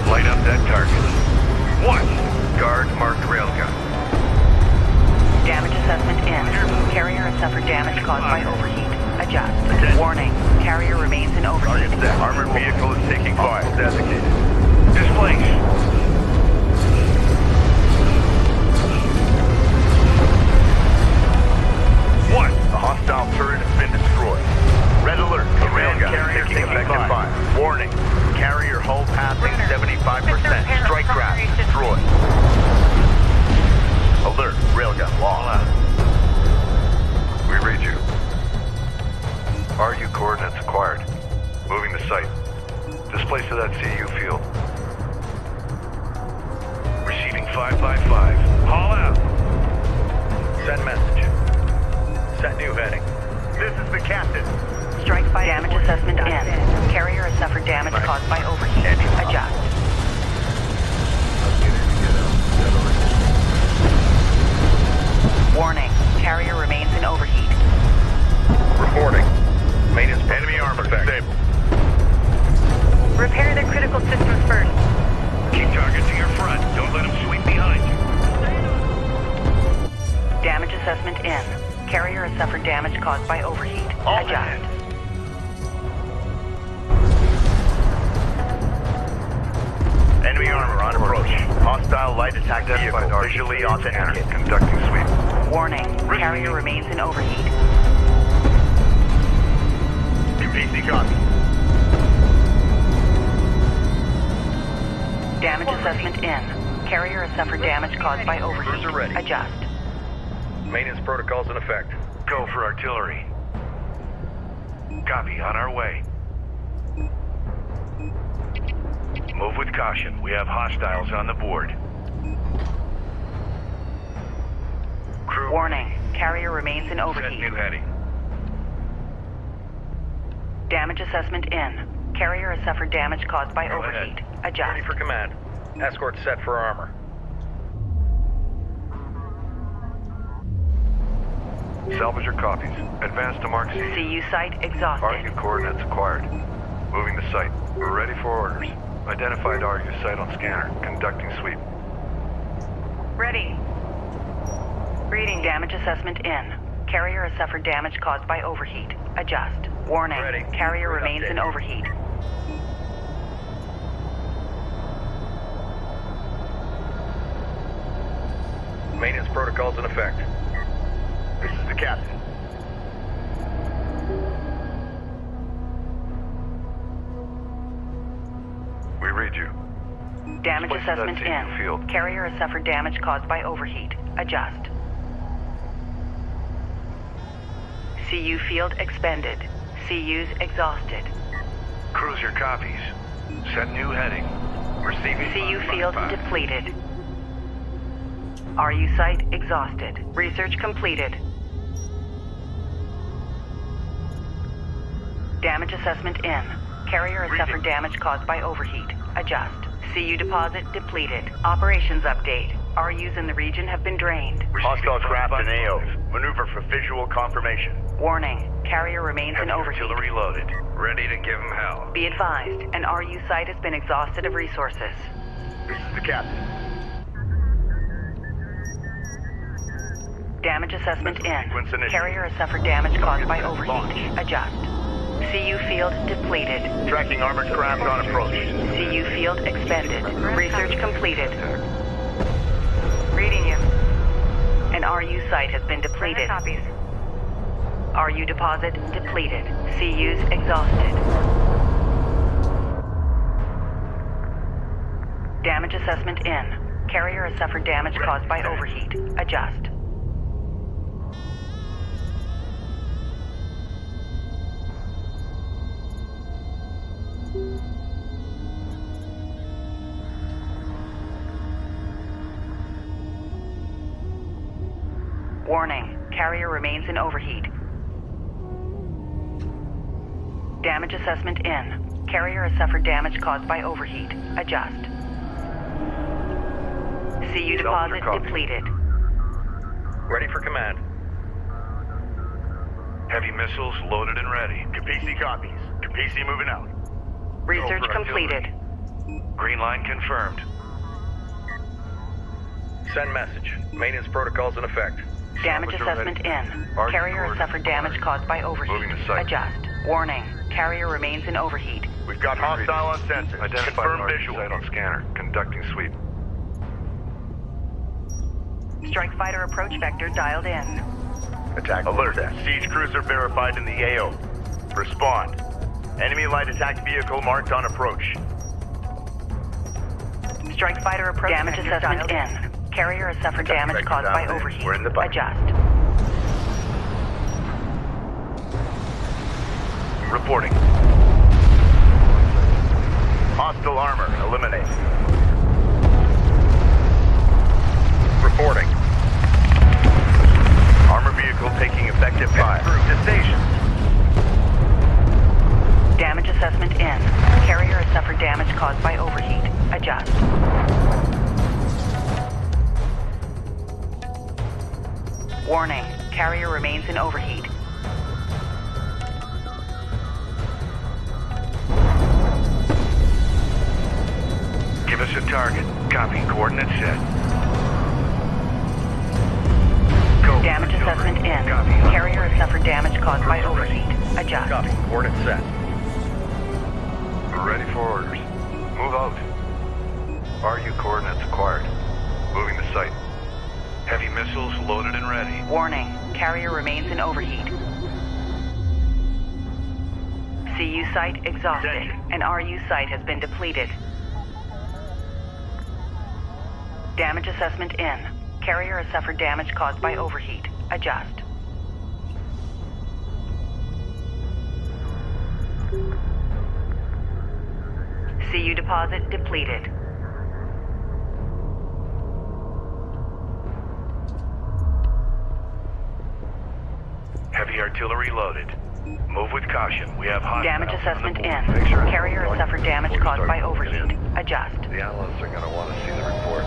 Light up that target. What? Guard marked railgun. Damage Warning. Carrier remains in overheat. Target set. Armored vehicle is taking fire. Designated. Displace. One. A hostile turret has been destroyed. Red alert. Command carrier taking effective fire. Warning. Carrier hull passing 75%. Strike craft destroyed. Alert. Railgun lost. We read you. RU coordinates acquired. Moving to site. Displace to that CU field. Receiving 555. Haul out. Send message. Set new heading. This is the captain. Strike by damage assessment in. Carrier has suffered damage caused by overheat. Adjust. Warning. Carrier remains in overheat. Reporting. Maintenance Enemy armor disabled. Repair the critical systems first. Keep target to your front. Don't let them sweep behind you. Damage assessment in. Carrier has suffered damage caused by overheat. Adjust. Enemy armor on approach. Hostile light attack vehicle visually authenticated. Conducting sweep. Warning. Carrier remains in overheat. PC copy. Damage assessment in. Carrier has suffered damage caused by overheat. Cruiser ready. Adjust. Maintenance protocols in effect. Go for artillery. Copy, on our way. Move with caution. We have hostiles on the board. Crew. Warning. Carrier remains in Set overheat. new heading. Damage assessment in. Carrier has suffered damage caused by Go overheat. ahead. Adjust. Ready for command. Escort set for armor. Salvage copies. Advance to Mark C. CU site exhausted. RU coordinates acquired. Moving to site. We're ready for orders. Identified RU site on scanner. Conducting sweep. Ready. Reading damage assessment in. Carrier has suffered damage caused by overheat. Adjust. Warning. Ready. Carrier Read remains in update. overheat. Maintenance protocols in effect. This is the captain. We read you. Damage Displace that assessment CU in. field. Carrier has suffered damage caused by overheat. Adjust. CU field expended. CUs exhausted. Cruiser copies. Set new heading. Receiving CU field 555. depleted. RU site exhausted. Research completed. Damage assessment in. Carrier has suffered damage caused by overheat. Adjust. CU deposit depleted. Operations update. RUs in the region have been drained. Hostile craft in AO. Maneuver for visual confirmation. Warning. Carrier remains in Heavy overheat. artillery loaded. Ready to give them hell. Be advised, an RU site has been exhausted of resources. This is the captain. Damage assessment in. Sequence initiated. Carrier has suffered damage caused by overheat. Adjust. CU field depleted. Tracking armored craft on approach. CU field expended. Research completed. Reading you. An RU site has been depleted. Copies. RU deposit depleted. CUs exhausted. Damage assessment in. Carrier has suffered damage caused by overheat. Adjust. Warning. Carrier remains in overheat. Damage assessment in. Carrier has suffered damage caused by overheat. Adjust. CU deposit copy. depleted. Ready for command. Heavy missiles loaded and ready. Capisi copies. Capisi moving out. Research Go for completed. Green line confirmed. Send message. Maintenance protocols in effect. Damage Salvage assessment ready. in. RU Carrier has coordinates suffered damage acquired. caused by overheat. Moving to site. Adjust. Warning. Carrier remains in overheat. We've got hostile on sensors. Identified Confirm RU visual. site on scanner. Conducting sweep. Strike fighter approach vector dialed in. Attack alert. Siege cruiser verified in the AO. Respond. Enemy light attack vehicle marked on approach. Strike fighter approach damage vector assessment in. Carrier has suffered damage caused by overheat. We're in the bike. Adjust. Reporting. Hostile armor eliminated. Reporting. Armor vehicle taking effective fire. To station. Damage assessment in. Carrier has suffered damage caused by overheat. Adjust. Warning. Carrier remains in overheat. Give us a target. Copy. Coordinates set. Go. Damage assessment in. Copy. Carrier has suffered damage caused by overheat. Adjust. Copy. Coordinates set. We're ready for orders. Move out. RU coordinates acquired. Moving to site. Heavy missiles loaded and ready. Warning. Carrier remains in overheat. CU site exhausted. An RU site has been depleted. Damage assessment in. Carrier has suffered damage caused by overheat. Adjust. CU deposit depleted. Heavy artillery loaded. Move with caution. We have hot Damage assessment in. Carrier has suffered damage caused by overheat. Adjust. The analysts are going to want to see the report.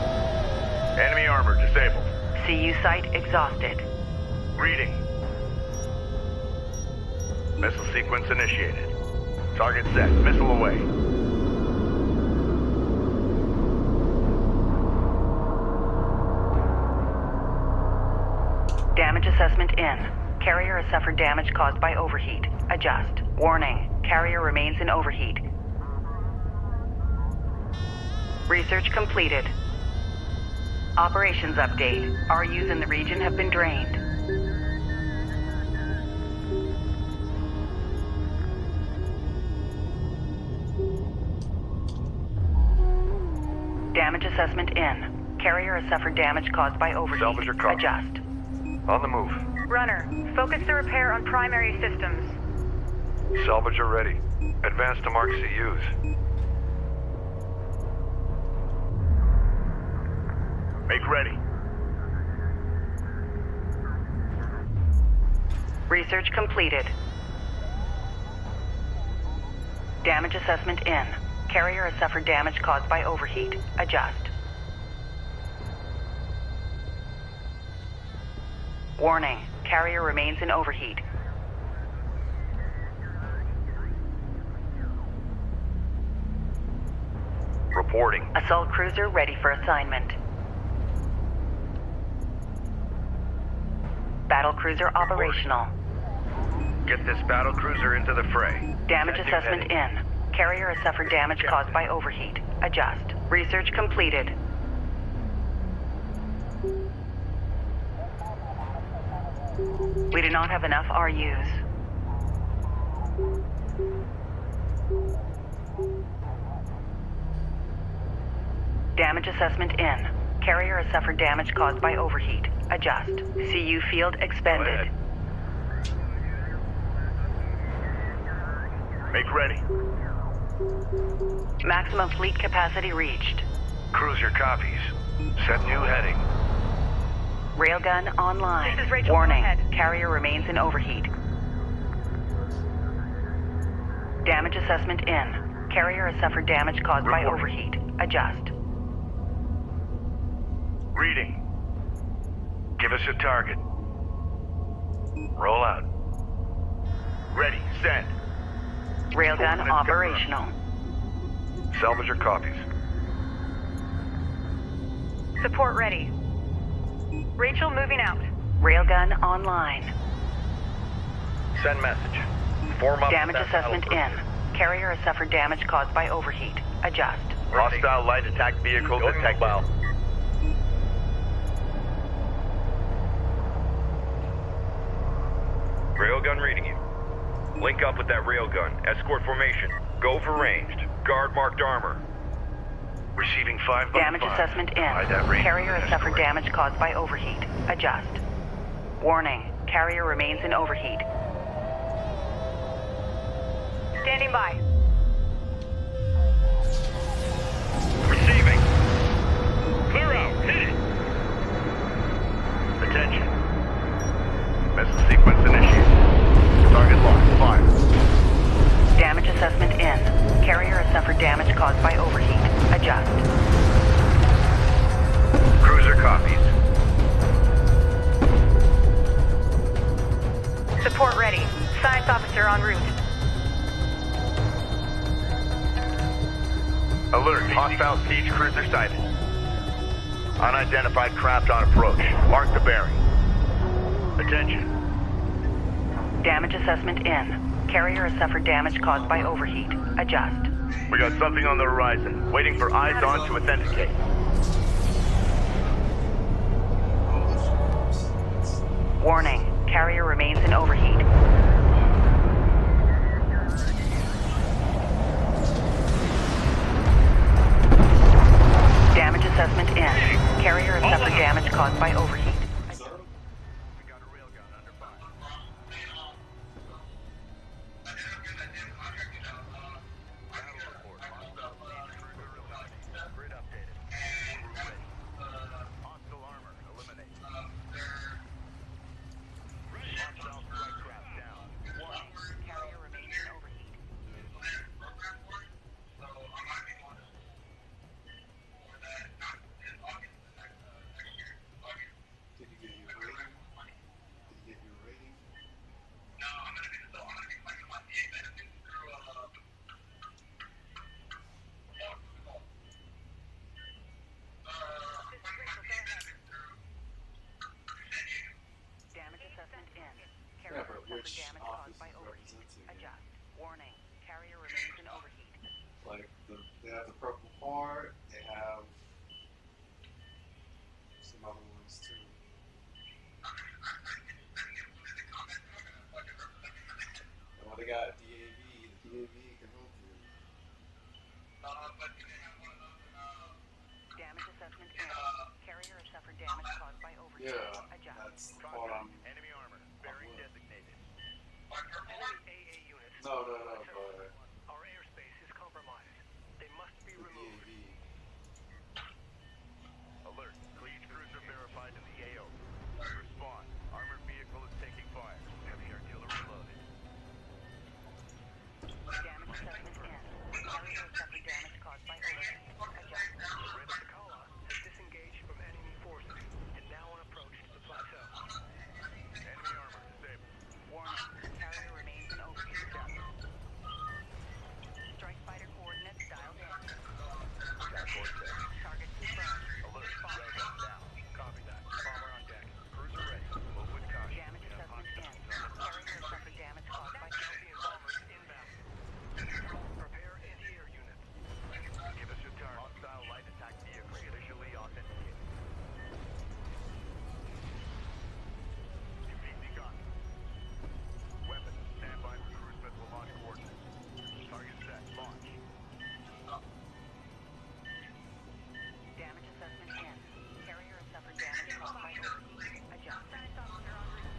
Enemy armor disabled. CU site exhausted. Reading. Missile sequence initiated. Target set. Missile away. Damage assessment in. Carrier has suffered damage caused by overheat. Adjust. Warning. Carrier remains in overheat. Research completed. Operations update. RUs in the region have been drained. Damage assessment in. Carrier has suffered damage caused by overheat. Salvage your car. Adjust. On the move. Runner, focus the repair on primary systems. Salvage are ready. Advance to mark CUs. Make ready. Research completed. Damage assessment in. Carrier has suffered damage caused by overheat. Adjust. Warning. Carrier remains in overheat. Reporting. Assault cruiser ready for assignment. Battle cruiser operational. Get this battle cruiser into the fray. Damage assessment in. Carrier has suffered damage caused by overheat. Adjust. Research completed. We do not have enough RUs. Damage assessment in. Carrier has suffered damage caused by overheat. Adjust. CU field expended. Make ready. Maximum fleet capacity reached. Cruiser copies. Set new heading. Railgun online. This is Rachel. Warning. Go ahead. Carrier remains in overheat. Damage assessment in. Carrier has suffered damage caused by overheat. Adjust. Reading. Give us a target. Roll out. Ready. Send. Railgun operational. Salvage your copies. Support ready. Rachel moving out. Railgun online. Send message. Form up. Damage assessment in. Carrier has suffered damage caused by overheat. Adjust. Hostile light attack vehicle detected. Railgun reading you. Link up with that railgun. Escort formation. Go for ranged. Guard marked armor. Receiving 5 by Damage 5. assessment in. That range. Carrier has suffered damage caused by overheat. Adjust. Warning. Carrier remains in overheat. Standing by. Receiving. Clear out. Hit it. Attention. Missile sequence initiated. Target locked. Fire. Damage assessment in. Carrier has suffered damage caused by overheat. Adjust. Cruiser copies. Support ready. Science officer en route. Alert. Hostile siege cruiser sighted. Unidentified craft on approach. Mark the bearing. Attention. Damage assessment in. Carrier has suffered damage caused by overheat. Adjust. We got something on the horizon. Waiting for eyes on to authenticate. Warning. Carrier remains in overheat. Damage assessment in. Carrier has suffered damage caused by overheat. Damage caused by overheat. Adjust. Warning. Carrier remains in overheat. Like, they have the purple part, they have some other ones too. Well, they got DAV, the DAV can help you. Damage assessment in. Carrier has suffered damage caused by overheat. Yeah, Adjust. that's the part I'm... Enemy armor. Bearing designated. Enemy AA units. No, but... Our airspace is compromised. They must be the removed. DAV. Alert. Siege cruiser verified in the AO. Respond. Armored vehicle is taking fire. Heavy artillery loaded. Damage assessment in. Carrier has suffered damage caused by overheat. Adjust. The Kala has disengaged from enemy forces and now on approach to the plateau. Enemy armor disabled. Warning. Carrier remains in overheat. Strike fighter coordinates dialed in. Target confirmed. Alert. Railgun down. Copy that. Bomber on deck. Cruiser ready. Move with caution. Damage assessment in. Carrier has suffered damage caused by Alien bombers inbound. Prepare anti-air units. Give us your turn. Hostile light attack vehicle officially authenticated. UPC copy. Weapons. Stand by for cruise missile launch coordinates. Target set. Launch. damage assessment in. Carrier has suffered damage caused by overheat. Adjust. Science officer en route.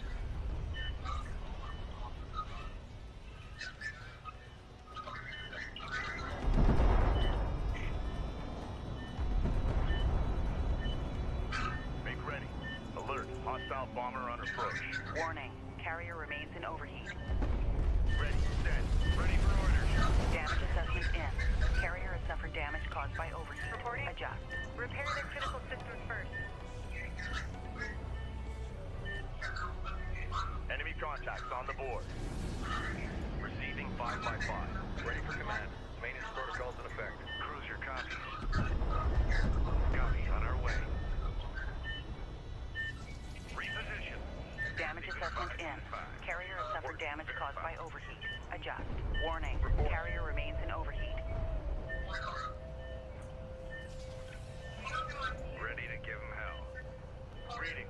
Make ready. Alert. Hostile bomber on approach. Warning. Carrier remains in overheat. Ready. Set. Ready for orders. Damage assessment in. Carrier has suffered damage caused by overheat. Reporting. Adjust. Repair the critical systems first. Enemy contacts on the board. Receiving 5 by 5. Ready for command. Maintenance protocols in effect. Cruiser copies. Copy. On our way. Reposition. Damage assessment in. Carrier has suffered damage caused by overheat. Adjust. Warning. Carrier remains in overheat. Ready to give him hell. Reading.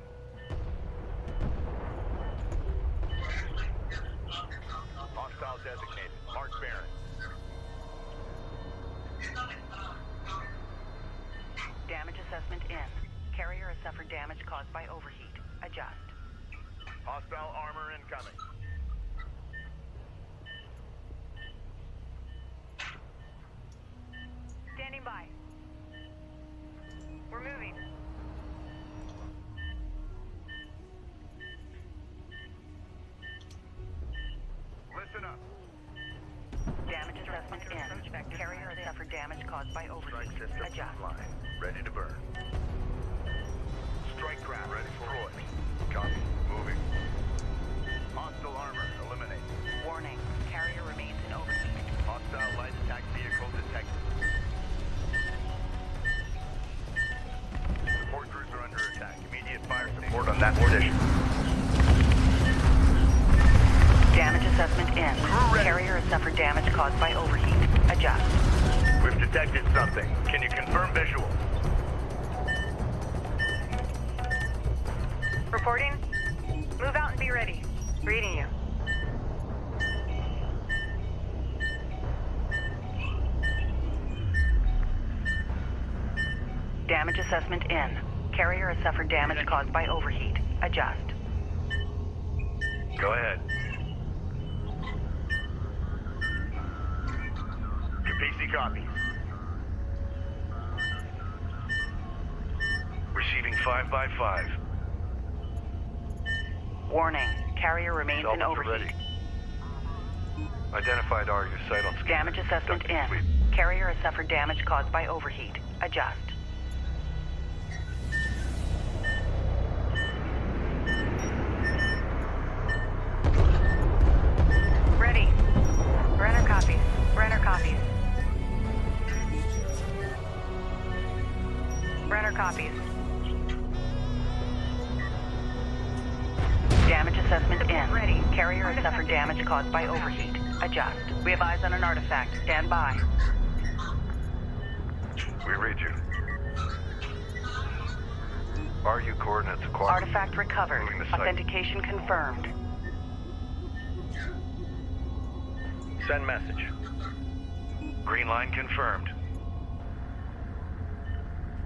Hostile designated. Mark Barron. Damage assessment in. Carrier has suffered damage caused by overheat. Adjust. Hostile armor incoming. Standing by. We're moving. Listen up. Damage assessment in. Carrier has suffered damage caused by overheat. Strike system Adjust. online. Ready to burn. Strike craft ready for Roy. Copy. Moving. Hostile armor eliminated. Warning. Carrier remains in overheat. Hostile light attack vehicle detected. Support cruiser under attack. Immediate fire support on that position. Damage assessment in. Carrier has suffered damage caused by overheat. Adjust. We've detected something. Can you confirm visual? Reporting. Move out and be ready. Reading you. Damage assessment in. Carrier has suffered damage caused by overheat. Adjust. Go ahead. Capisi copies. Receiving 5x5. Warning. Carrier remains in Salvage overheat. ready. Identified Argus site on scan. Damage assessment in. Complete. Carrier has suffered damage caused by overheat. Adjust. Ready. Brenner copies. Brenner copies. Brenner copies. Damage assessment in. Ready. Carrier has suffered damage caused by overheat. Adjust. We have eyes on an artifact. Stand by. We read you. RU coordinates acquired. Artifact recovered. Moving the site. Authentication confirmed. Send message. Green line confirmed.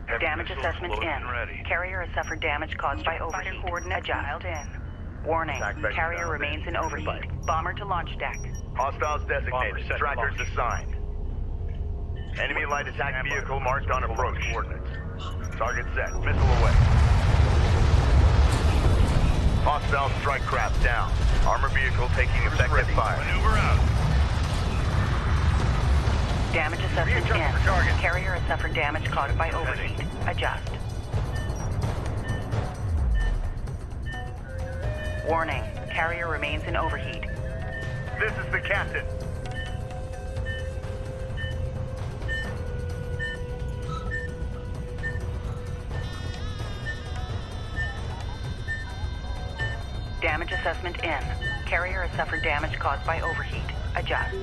Heavy Damage missiles assessment loaded in. and ready. Carrier has suffered damage caused by overheat. coordinates Adjust. dialed in. Warning. Attack vector Carrier down. remains in overheat. Bomber to launch deck. Hostiles designated. Bomber set to Trackers launch. assigned. Enemy light attack vehicle marked on approach coordinates. Target set. Missile away. Hostile strike craft down. Armor vehicle taking effective fire. Maneuver out. Damage assessment Readjust for target. in. Carrier has suffered damage caused by overheat. Adjust. Warning. Carrier remains in overheat. This is the captain. Damage assessment in. Carrier has suffered damage caused by overheat. Adjust.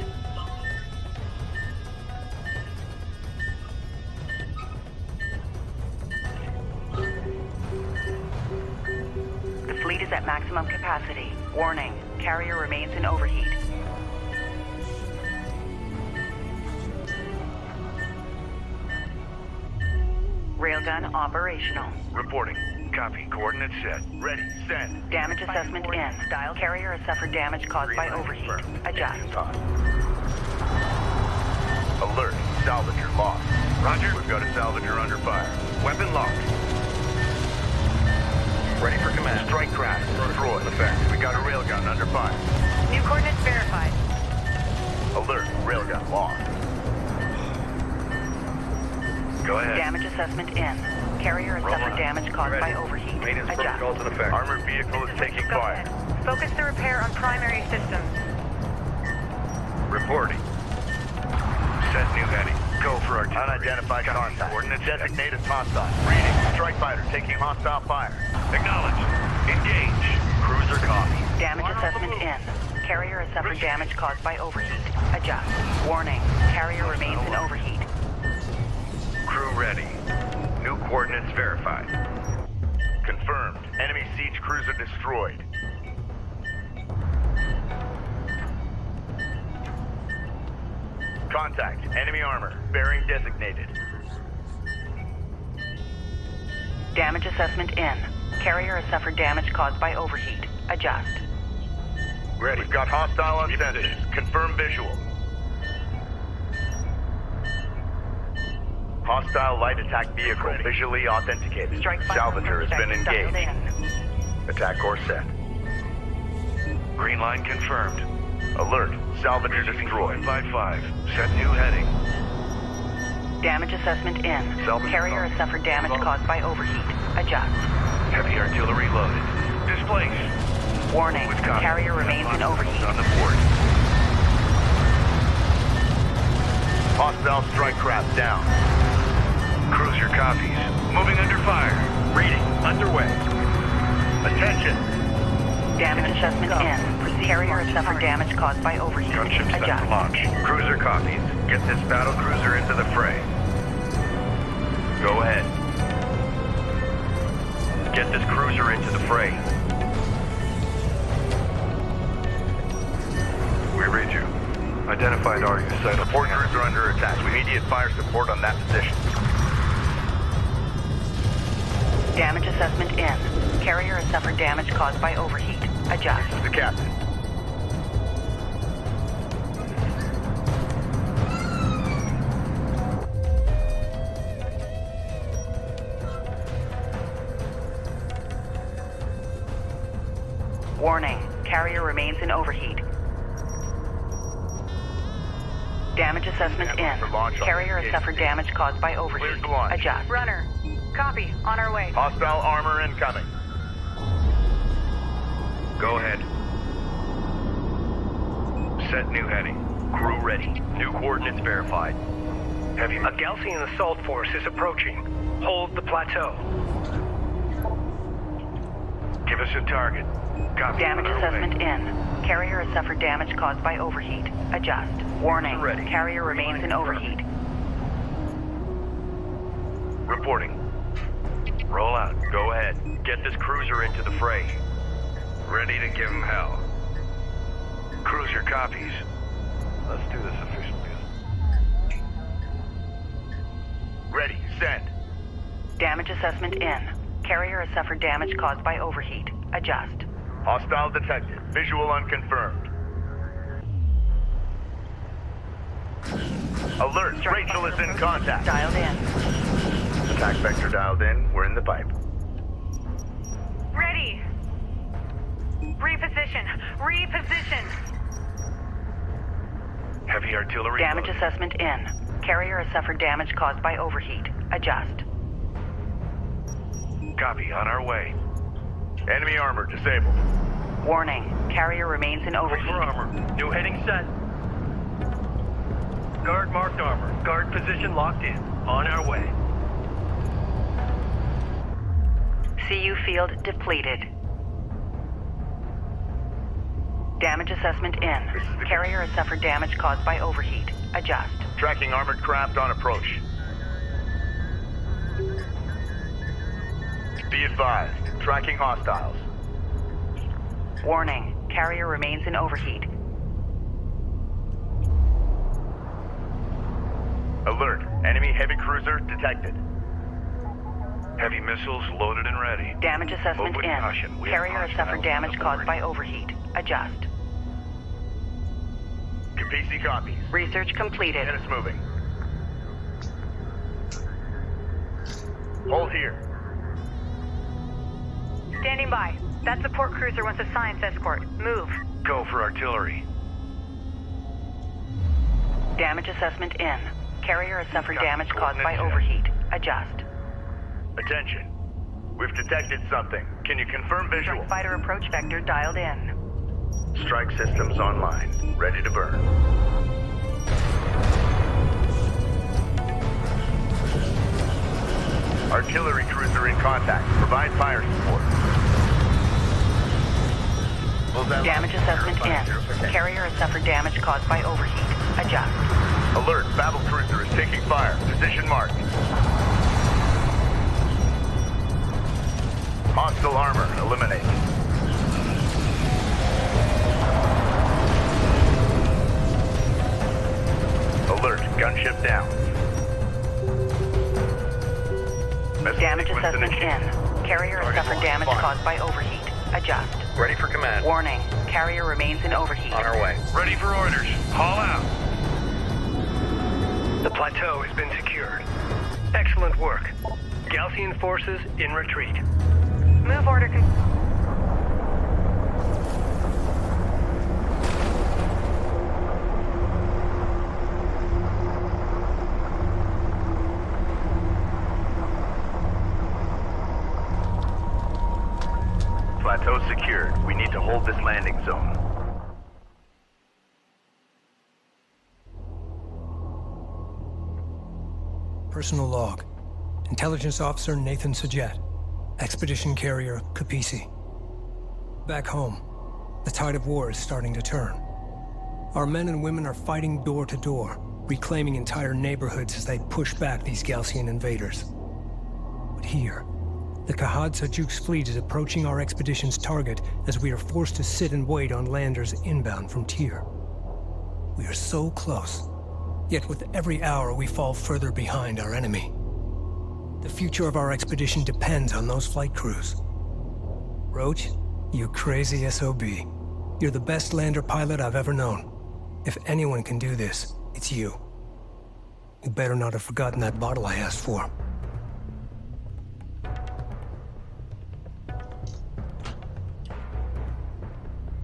The fleet is at maximum capacity. Warning. Carrier remains in overheat. Railgun operational. Reporting. Copy. Coordinates set. Ready. Send. Damage assessment in. Carrier has suffered damage caused by overheat. Adjust. Alert. Salvager lost. Roger. We've got a salvager under fire. Weapon locked. Ready for command. Strike craft. Destroy. In effect. We got a railgun under fire. New coordinates verified. Alert. Railgun lost. Go ahead. Damage assessment in. Carrier has Roll suffered on. damage caused by Ready. overheat. Maintenance Adjust. protocols in effect. Armored vehicle is taking Go fire. ahead. Focus the repair on primary systems. Reporting. Set new heading. Go for artillery. Unidentified Copy. contact. Coordinates set. Designated hostile. Reading. Strike fighter taking hostile fire. Acknowledge. Engage. Cruiser copy. Damage assessment in. Carrier has suffered damage caused by overheat. Adjust. Warning. Carrier remains in overheat. Crew ready. New coordinates verified. Confirmed. Enemy siege cruiser destroyed. Contact. Enemy armor. Bearing designated. Damage assessment in. Carrier has suffered damage caused by overheat. Adjust. Ready. We've got hostile on sensors. Confirm visual. Hostile light attack vehicle visually authenticated. Strike Salvager has been engaged. In. Attack course set. Green line confirmed. Alert. Salvager destroyed. 5-5. Set new heading. Damage assessment in. Salvager Carrier has suffered damage caused by overheat. Adjust. Heavy artillery loaded. Displaced. Warning. Carrier remains in overheat. On the board. Hostile strike craft down. Cruiser copies. Moving under fire. Reading. Underway. Attention. Damage assessment in. Carrier has suffered damage caused by overheat. Gunship set to launch. Cruiser copies. Get this battle cruiser into the fray. Go ahead. Get this cruiser into the fray. We read you. Identified RU site. Support cruiser under attack. Immediate fire support on that position. Damage assessment in. Carrier has suffered damage caused by overheat. Adjust. The captain. Warning. Carrier remains in overheat. Damage assessment in. Carrier has suffered damage caused by overheat. Cleared to launch. Adjust. Runner. Copy. On our way. Hostile armor incoming. Go ahead. Set new heading. Crew ready. New coordinates verified. Heavy. A Gaussian assault force is approaching. Hold the plateau. Give us a target. Copy. Damage assessment in. Carrier has suffered damage caused by overheat. Adjust. Warning. Ready. Carrier remains in overheat. Reporting. Roll out. Go ahead. Get this cruiser into the fray. Ready to give him hell. Cruiser copies. Let's do this official business. Ready. Send. Damage assessment in. Carrier has suffered damage caused by overheat. Adjust. Hostile detected. Visual unconfirmed. Alert. Rachel is in contact. Dialed in. Attack vector dialed in. We're in the pipe. Ready. Reposition. Reposition. Heavy artillery. Damage loaded. assessment in. Carrier has suffered damage caused by overheat. Adjust. Copy. On our way. Enemy armor disabled. Warning. Carrier remains in overheat. For armor. New heading set. Guard marked armor. Guard position locked in. On our way. CU field depleted. Damage assessment in. Carrier has suffered damage caused by overheat. Adjust. Tracking armored craft on approach. Be advised. Tracking hostiles. Warning. Carrier remains in overheat. Alert. Enemy heavy cruiser detected. Heavy missiles loaded and ready. Damage assessment Move with in. caution. We Carrier have has suffered hostiles damage on the caused board. by overheat. Adjust. Capisi copies. Research completed. Get us moving. Hold here. Standing by. That support cruiser wants a science escort. Move. Go for artillery. Damage assessment in. Carrier has suffered Copy. damage caused by Coordinates overheat. Adjust. Attention. We've detected something. Can you confirm visual? Strike fighter approach vector dialed in. Strike systems online. Ready to burn. Artillery cruiser in contact. Provide fire support. Damage assessment in. Carrier has suffered damage caused by overheat. Adjust. Alert, battle cruiser is taking fire. Position marked. Hostile armor, eliminate. Alert, gunship down. Damage assessment in. Carrier has suffered damage caused by overheat. Adjust. Ready for command. Warning. Carrier remains in overheat. On our way. Ready for orders. Haul out. The plateau has been secured. Excellent work. Gaussian forces in retreat. Move order. Plateau secured. We need to hold this landing zone. Personal log. Intelligence Officer Nathan Sajet. Expedition Carrier Capisi. Back home, the tide of war is starting to turn. Our men and women are fighting door to door, reclaiming entire neighborhoods as they push back these Gaussian invaders. But here, the Kahad Sajuk's fleet is approaching our expedition's target as we are forced to sit and wait on landers inbound from Tyr. We are so close, yet with every hour we fall further behind our enemy. The future of our expedition depends on those flight crews. Roach, you crazy SOB. You're the best lander pilot I've ever known. If anyone can do this, it's you. You better not have forgotten that bottle I asked for.